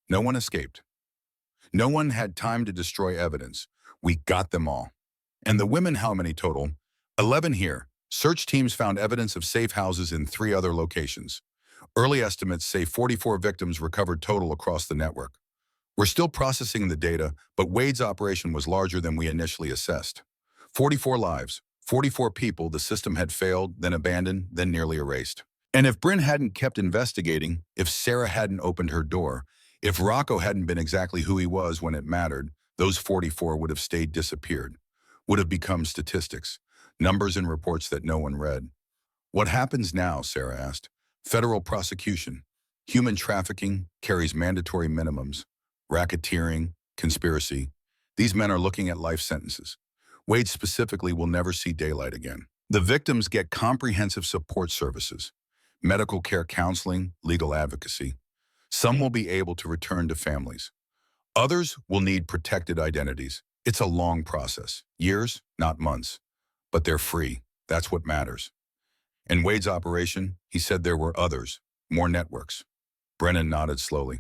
[SPEAKER 1] No one escaped. No one had time to destroy evidence. We got them all. And the women, how many total? 11 here. Search teams found evidence of safe houses in 3 other locations. Early estimates say 44 victims recovered total across the network. We're still processing the data, but Wade's operation was larger than we initially assessed. 44 lives, 44 people the system had failed, then abandoned, then nearly erased. And if Bryn hadn't kept investigating, if Sarah hadn't opened her door, if Rocco hadn't been exactly who he was when it mattered, those 44 would have stayed disappeared, would have become statistics, numbers and reports that no one read. What happens now, Sarah asked. Federal prosecution. Human trafficking carries mandatory minimums. Racketeering, conspiracy. These men are looking at life sentences. Wade specifically will never see daylight again. The victims get comprehensive support services, medical care, counseling, legal advocacy. Some will be able to return to families. Others will need protected identities. It's a long process. Years, not months. But they're free. That's what matters. In Wade's operation, he said there were others, more networks. Brennan nodded slowly.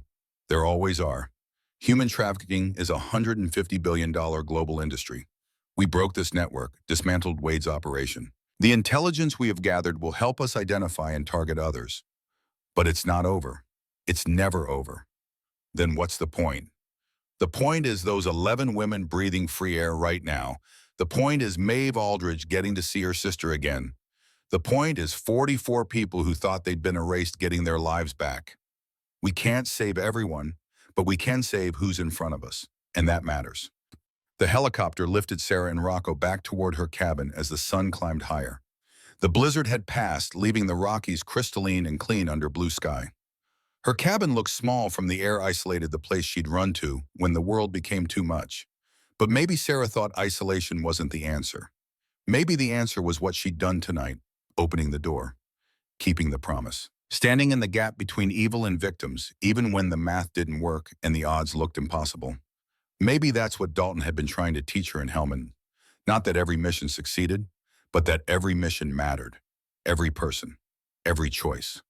[SPEAKER 1] There always are. Human trafficking is a $150 billion global industry. We broke this network, dismantled Wade's operation. The intelligence we have gathered will help us identify and target others. But it's not over. It's never over. Then what's the point? The point is those 11 women breathing free air right now. The point is Maeve Aldridge getting to see her sister again. The point is 44 people who thought they'd been erased getting their lives back. We can't save everyone, but we can save who's in front of us, and that matters. The helicopter lifted Sarah and Rocco back toward her cabin as the sun climbed higher. The blizzard had passed, leaving the Rockies crystalline and clean under blue sky. Her cabin looked small from the air isolated the place she'd run to when the world became too much. But maybe Sarah thought isolation wasn't the answer. Maybe the answer was what she'd done tonight, opening the door, keeping the promise. Standing in the gap between evil and victims, even when the math didn't work and the odds looked impossible. Maybe that's what Dalton had been trying to teach her in Helmand. Not that every mission succeeded, but that every mission mattered. Every person. Every choice.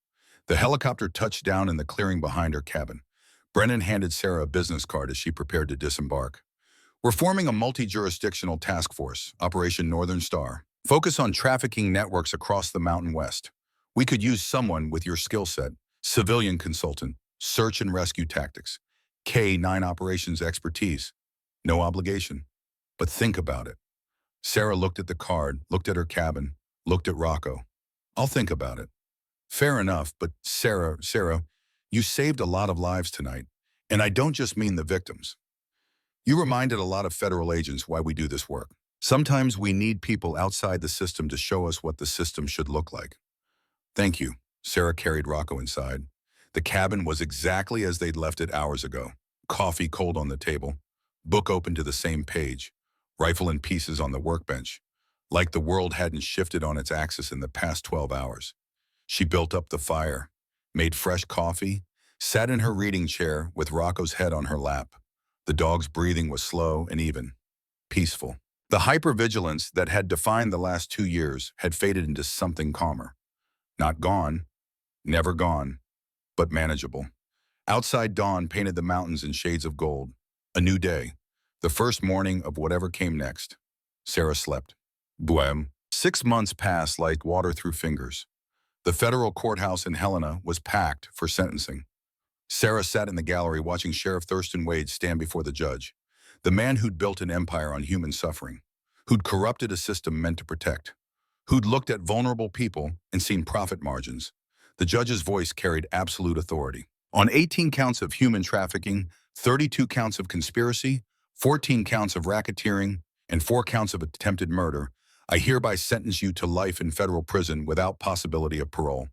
[SPEAKER 1] The helicopter touched down in the clearing behind her cabin. Brennan handed Sarah a business card as she prepared to disembark. We're forming a multi-jurisdictional task force, Operation Northern Star. Focus on trafficking networks across the Mountain West. We could use someone with your skill set, civilian consultant, search and rescue tactics, K-9 operations expertise. No obligation. But think about it. Sarah looked at the card, looked at her cabin, looked at Rocco. I'll think about it. Fair enough, but Sarah, you saved a lot of lives tonight. And I don't just mean the victims. You reminded a lot of federal agents why we do this work. Sometimes we need people outside the system to show us what the system should look like. Thank you. Sarah carried Rocco inside. The cabin was exactly as they'd left it hours ago. Coffee cold on the table, book open to the same page, rifle in pieces on the workbench, like the world hadn't shifted on its axis in the past 12 hours. She built up the fire, made fresh coffee, sat in her reading chair with Rocco's head on her lap. The dog's breathing was slow and even, peaceful. The hypervigilance that had defined the last 2 years had faded into something calmer. Not gone, never gone, but manageable. Outside dawn painted the mountains in shades of gold. A new day, the first morning of whatever came next. Sarah slept. Boom. 6 months passed like water through fingers. The federal courthouse in Helena was packed for sentencing. Sarah sat in the gallery watching Sheriff Thurston Wade stand before the judge, the man who'd built an empire on human suffering, who'd corrupted a system meant to protect, who'd looked at vulnerable people and seen profit margins. The judge's voice carried absolute authority. On 18 counts of human trafficking, 32 counts of conspiracy, 14 counts of racketeering, and 4 counts of attempted murder, I hereby sentence you to life in federal prison without possibility of parole.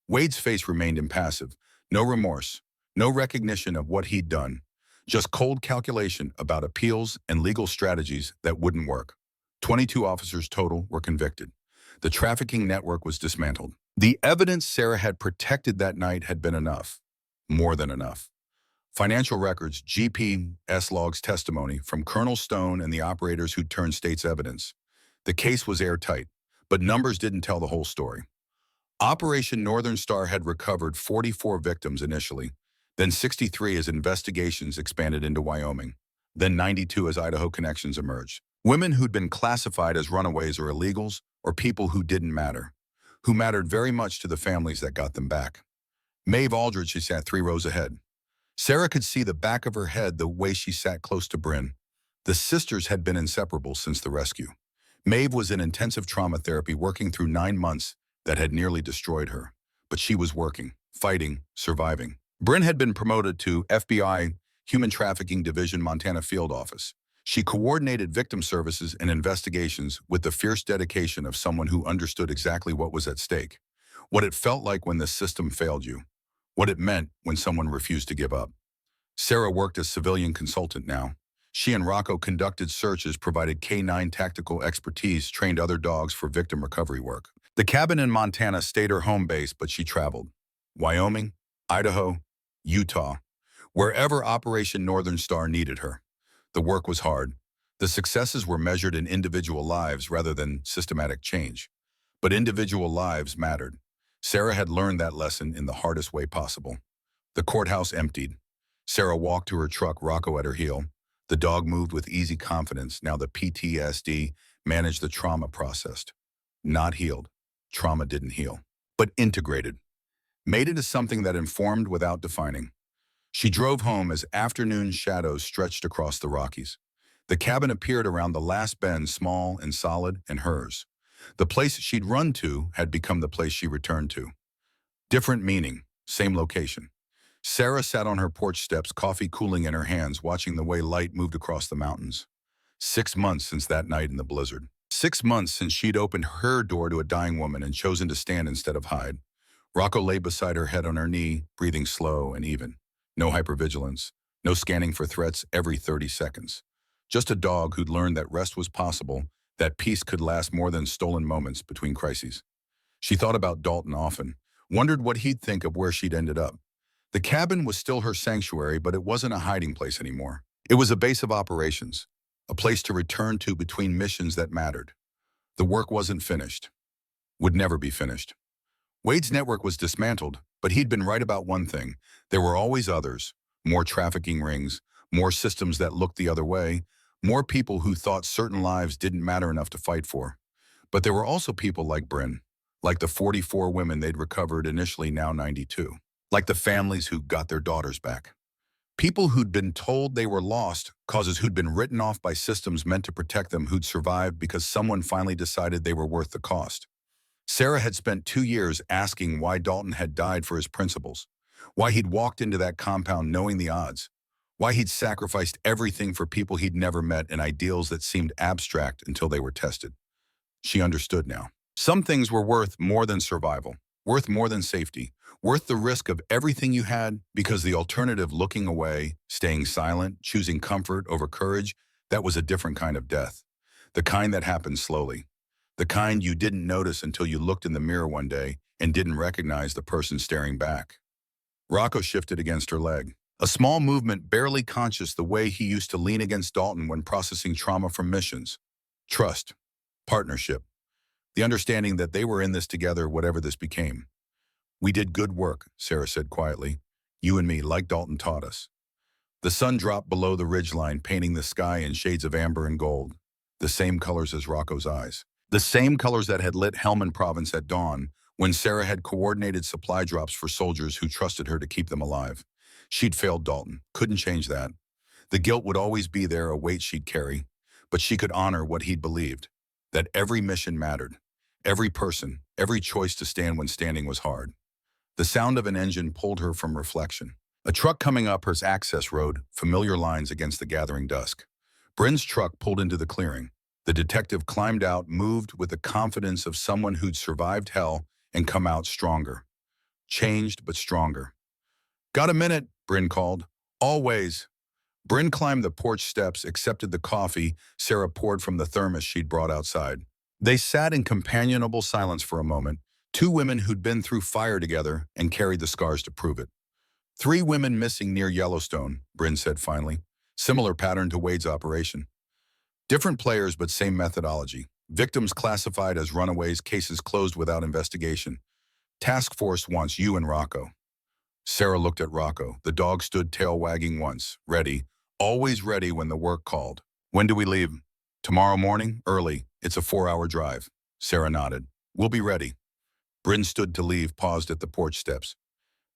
[SPEAKER 1] Wade's face remained impassive. No remorse, no recognition of what he'd done, just cold calculation about appeals and legal strategies that wouldn't work. 22 officers total were convicted. The trafficking network was dismantled. The evidence Sarah had protected that night had been enough. More than enough. Financial records, GPS logs, testimony from Colonel Stone and the operators who'd turned state's evidence. The case was airtight, but numbers didn't tell the whole story. Operation Northern Star had recovered 44 victims initially, then 63 as investigations expanded into Wyoming, then 92 as Idaho connections emerged. Women who'd been classified as runaways or illegals, or people who didn't matter, who mattered very much to the families that got them back. Maeve Aldridge, she sat 3 rows ahead. Sarah could see the back of her head the way she sat close to Bryn. The sisters had been inseparable since the rescue. Maeve was in intensive trauma therapy working through 9 months that had nearly destroyed her. But she was working, fighting, surviving. Bryn had been promoted to FBI Human Trafficking Division Montana Field Office. She coordinated victim services and investigations with the fierce dedication of someone who understood exactly what was at stake, what it felt like when the system failed you, what it meant when someone refused to give up. Sarah worked as civilian consultant now. She and Rocco conducted searches, provided K-9 tactical expertise, trained other dogs for victim recovery work. The cabin in Montana stayed her home base, but she traveled. Wyoming, Idaho, Utah, wherever Operation Northern Star needed her. The work was hard. The successes were measured in individual lives rather than systematic change. But individual lives mattered. Sarah had learned that lesson in the hardest way possible. The courthouse emptied. Sarah walked to her truck, Rocco at her heel. The dog moved with easy confidence. Now the PTSD managed the trauma processed. Not healed. Trauma didn't heal, but integrated. Made into something that informed without defining. She drove home as afternoon shadows stretched across the Rockies. The cabin appeared around the last bend, small and solid and hers. The place she'd run to had become the place she returned to. Different meaning, same location. Sarah sat on her porch steps, coffee cooling in her hands, watching the way light moved across the mountains. 6 months since that night in the blizzard. 6 months since she'd opened her door to a dying woman and chosen to stand instead of hide. Rocco lay beside her, head on her knee, breathing slow and even. No hypervigilance, no scanning for threats every 30 seconds. Just a dog who'd learned that rest was possible, that peace could last more than stolen moments between crises. She thought about Dalton often, wondered what he'd think of where she'd ended up. The cabin was still her sanctuary, but it wasn't a hiding place anymore. It was a base of operations, a place to return to between missions that mattered. The work wasn't finished, would never be finished. Wade's network was dismantled, but he'd been right about one thing. There were always others, more trafficking rings, more systems that looked the other way, more people who thought certain lives didn't matter enough to fight for. But there were also people like Bryn, like the 44 women they'd recovered initially, now 92, like the families who got their daughters back. People who'd been told they were lost, causes who'd been written off by systems meant to protect them, who'd survived because someone finally decided they were worth the cost. Sarah had spent 2 years asking why Dalton had died for his principles, why he'd walked into that compound knowing the odds, why he'd sacrificed everything for people he'd never met and ideals that seemed abstract until they were tested. She understood now. Some things were worth more than survival, worth more than safety, worth the risk of everything you had, because the alternative, looking away, staying silent, choosing comfort over courage, that was a different kind of death. The kind that happened slowly. The kind you didn't notice until you looked in the mirror one day and didn't recognize the person staring back. Rocco shifted against her leg. A small movement, barely conscious, the way he used to lean against Dalton when processing trauma from missions. Trust. Partnership. The understanding that they were in this together, whatever this became. "We did good work," Sarah said quietly. "You and me, like Dalton taught us." The sun dropped below the ridgeline, painting the sky in shades of amber and gold, the same colors as Rocco's eyes. The same colors that had lit Helmand Province at dawn when Sarah had coordinated supply drops for soldiers who trusted her to keep them alive. She'd failed Dalton, couldn't change that. The guilt would always be there, a weight she'd carry, but she could honor what he'd believed, that every mission mattered, every person, every choice to stand when standing was hard. The sound of an engine pulled her from reflection. A truck coming up her access road, familiar lines against the gathering dusk. Bryn's truck pulled into the clearing. The detective climbed out, moved with the confidence of someone who'd survived hell and come out stronger. Changed, but stronger. "Got a minute?" Bryn called. "Always." Bryn climbed the porch steps, accepted the coffee Sarah poured from the thermos she'd brought outside. They sat in companionable silence for a moment, two women who'd been through fire together and carried the scars to prove it. "3 women missing near Yellowstone," Bryn said finally. "Similar pattern to Wade's operation. Different players, but same methodology. Victims classified as runaways, cases closed without investigation. Task force wants you and Rocco." Sarah looked at Rocco. The dog stood tail wagging once, ready, always ready when the work called. "When do we leave?" "Tomorrow morning, early. It's a 4-hour drive." Sarah nodded. "We'll be ready." Bryn stood to leave, paused at the porch steps.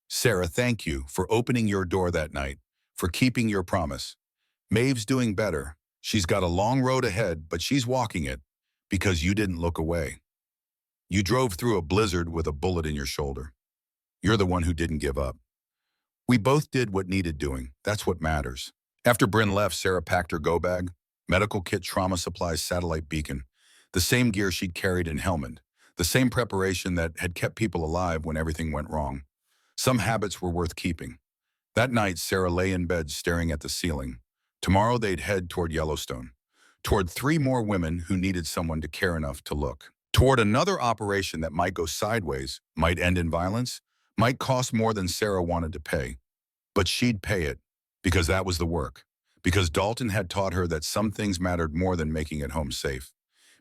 [SPEAKER 1] "Sarah, thank you for opening your door that night, for keeping your promise. Maeve's doing better. She's got a long road ahead, but she's walking it because you didn't look away. You drove through a blizzard with a bullet in your shoulder. You're the one who didn't give up. We both did what needed doing. That's what matters." After Bryn left, Sarah packed her go bag, medical kit, trauma supplies, satellite beacon, the same gear she'd carried in Helmand, the same preparation that had kept people alive when everything went wrong. Some habits were worth keeping. That night, Sarah lay in bed staring at the ceiling. Tomorrow they'd head toward Yellowstone, toward 3 more women who needed someone to care enough to look, toward another operation that might go sideways, might end in violence, might cost more than Sarah wanted to pay. But she'd pay it, because that was the work, because Dalton had taught her that some things mattered more than making it home safe,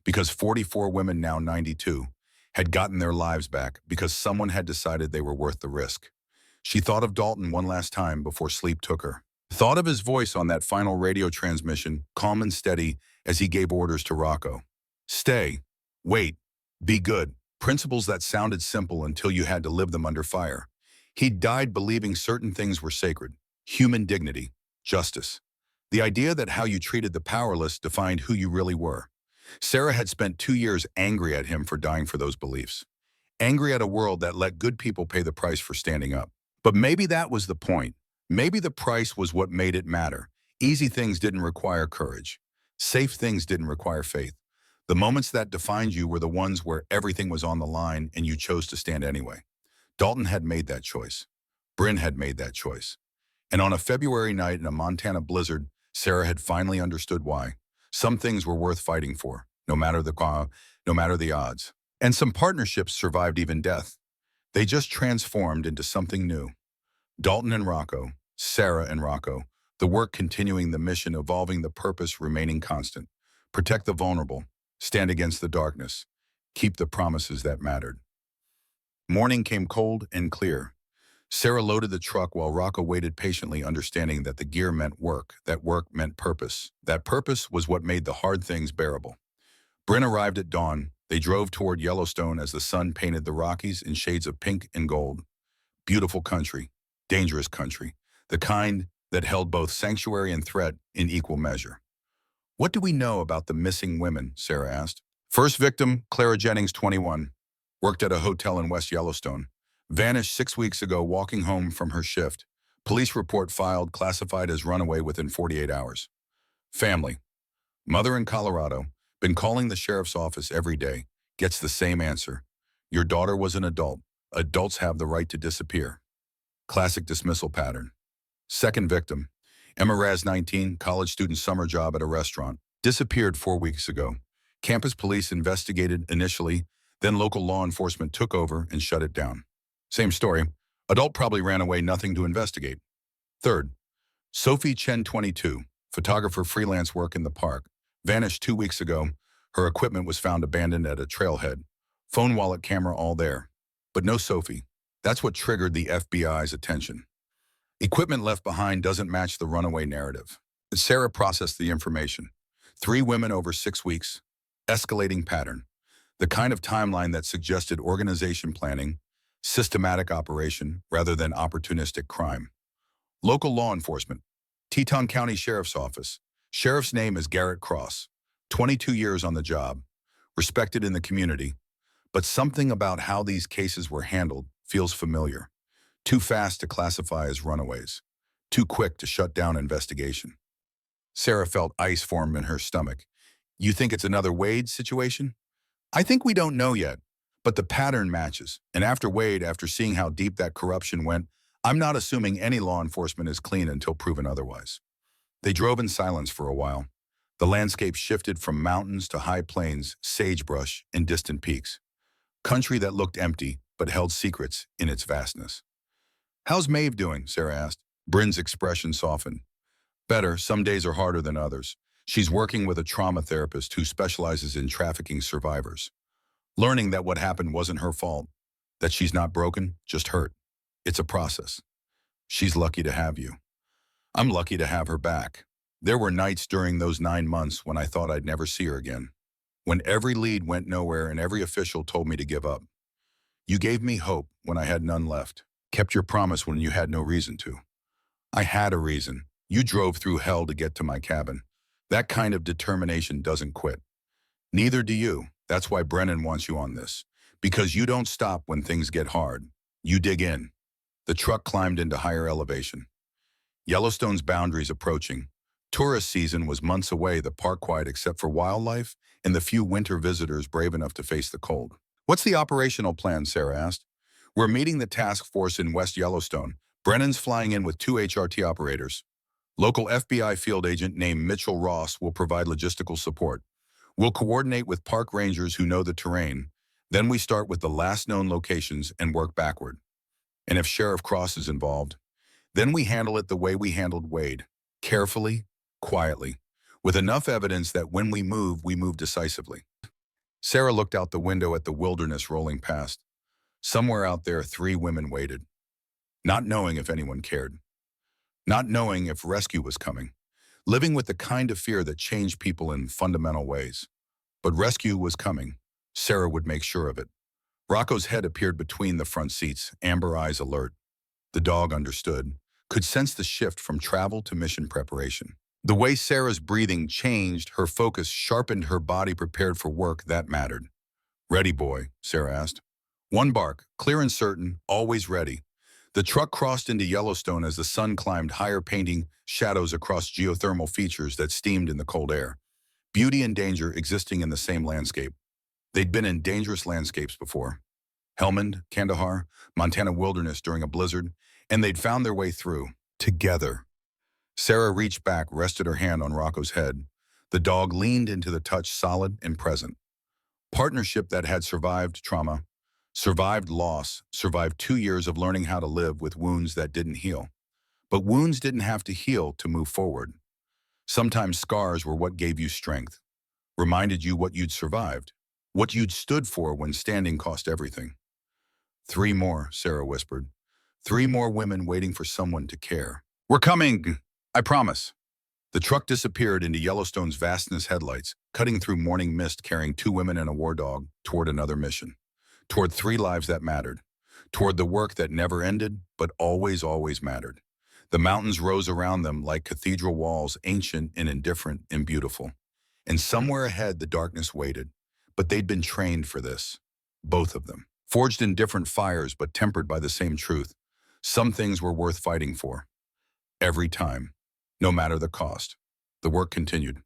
[SPEAKER 1] because 44 women, now 92, had gotten their lives back, because someone had decided they were worth the risk. She thought of Dalton one last time before sleep took her. Thought of his voice on that final radio transmission, calm and steady as he gave orders to Rocco. Stay, wait, be good. Principles that sounded simple until you had to live them under fire. He'd died believing certain things were sacred. Human dignity, justice. The idea that how you treated the powerless defined who you really were. Sarah had spent 2 years angry at him for dying for those beliefs. Angry at a world that let good people pay the price for standing up. But maybe that was the point. Maybe the price was what made it matter. Easy things didn't require courage. Safe things didn't require faith. The moments that defined you were the ones where everything was on the line and you chose to stand anyway. Dalton had made that choice. Bryn had made that choice. And on a February night in a Montana blizzard, Sarah had finally understood why. Some things were worth fighting for, no matter the odds. And some partnerships survived even death. They just transformed into something new. Dalton and Rocco, Sarah and Rocco, the work continuing the mission, evolving the purpose, remaining constant. Protect the vulnerable, stand against the darkness, keep the promises that mattered. Morning came cold and clear. Sarah loaded the truck while Rocco waited patiently, understanding that the gear meant work, that work meant purpose. That purpose was what made the hard things bearable. Bryn arrived at dawn. They drove toward Yellowstone as the sun painted the Rockies in shades of pink and gold. Beautiful country, dangerous country, the kind that held both sanctuary and threat in equal measure. What do we know about the missing women? Sarah asked. First victim, Clara Jennings, 21, worked at a hotel in West Yellowstone. Vanished 6 weeks ago walking home from her shift. Police report filed, classified as runaway within 48 hours. Family. Mother in Colorado, been calling the sheriff's office every day, gets the same answer. Your daughter was an adult. Adults have the right to disappear. Classic dismissal pattern. Second victim, Emma Raz, 19, college student, summer job at a restaurant. Disappeared 4 weeks ago. Campus police investigated initially, then local law enforcement took over and shut it down. Same story. Adult probably ran away, nothing to investigate. Third, Sophie Chen, 22, photographer, freelance work in the park. Vanished 2 weeks ago. Her equipment was found abandoned at a trailhead. Phone, wallet, camera, all there. But no Sophie. That's what triggered the FBI's attention. Equipment left behind doesn't match the runaway narrative. Sarah processed the information. 3 women over 6 weeks. Escalating pattern. The kind of timeline that suggested organization planning, systematic operation, rather than opportunistic crime. Local law enforcement. Teton County Sheriff's Office. Sheriff's name is Garrett Cross. 22 years on the job. Respected in the community. But something about how these cases were handled feels familiar. Too fast to classify as runaways. Too quick to shut down investigation. Sarah felt ice form in her stomach. You think it's another Wade situation? I think we don't know yet, but the pattern matches. And after Wade, after seeing how deep that corruption went, I'm not assuming any law enforcement is clean until proven otherwise. They drove in silence for a while. The landscape shifted from mountains to high plains, sagebrush, and distant peaks. Country that looked empty, but held secrets in its vastness. How's Maeve doing? Sarah asked. Bryn's expression softened. Better, some days are harder than others. She's working with a trauma therapist who specializes in trafficking survivors. Learning that what happened wasn't her fault, that she's not broken, just hurt. It's a process. She's lucky to have you. I'm lucky to have her back. There were nights during those 9 months when I thought I'd never see her again. When every lead went nowhere and every official told me to give up. You gave me hope when I had none left. Kept your promise when you had no reason to. I had a reason. You drove through hell to get to my cabin. That kind of determination doesn't quit. Neither do you. That's why Brennan wants you on this. Because you don't stop when things get hard. You dig in. The truck climbed into higher elevation. Yellowstone's boundaries approaching. Tourist season was months away, the park quiet except for wildlife and the few winter visitors brave enough to face the cold. What's the operational plan? Sarah asked. We're meeting the task force in West Yellowstone. Brennan's flying in with 2 HRT operators. Local FBI field agent named Mitchell Ross will provide logistical support. We'll coordinate with park rangers who know the terrain. Then we start with the last known locations and work backward. And if Sheriff Cross is involved, then we handle it the way we handled Wade. Carefully, quietly, with enough evidence that when we move decisively. Sarah looked out the window at the wilderness rolling past. Somewhere out there, 3 women waited, not knowing if anyone cared, not knowing if rescue was coming, living with the kind of fear that changed people in fundamental ways. But rescue was coming. Sarah would make sure of it. Rocco's head appeared between the front seats, amber eyes alert. The dog understood, could sense the shift from travel to mission preparation. The way Sarah's breathing changed, her focus sharpened, her body prepared for work that mattered. Ready, boy? Sarah asked. 1 bark, clear and certain, always ready. The truck crossed into Yellowstone as the sun climbed higher, painting shadows across geothermal features that steamed in the cold air. Beauty and danger existing in the same landscape. They'd been in dangerous landscapes before. Helmand, Kandahar, Montana wilderness during a blizzard, and they'd found their way through, together. Sarah reached back, rested her hand on Rocco's head. The dog leaned into the touch, solid and present. Partnership that had survived trauma, survived loss, survived 2 years of learning how to live with wounds that didn't heal. But wounds didn't have to heal to move forward. Sometimes scars were what gave you strength, reminded you what you'd survived, what you'd stood for when standing cost everything. 3 more, Sarah whispered. 3 more women waiting for someone to care. We're coming, I promise. The truck disappeared into Yellowstone's vastness headlights, cutting through morning mist carrying 2 women and a war dog toward another mission, toward 3 lives that mattered, toward the work that never ended but always mattered. The mountains rose around them like cathedral walls, ancient and indifferent and beautiful. And somewhere ahead the darkness waited, but they'd been trained for this, both of them. Forged in different fires but tempered by the same truth. Some things were worth fighting for. Every time, no matter the cost. The work continued.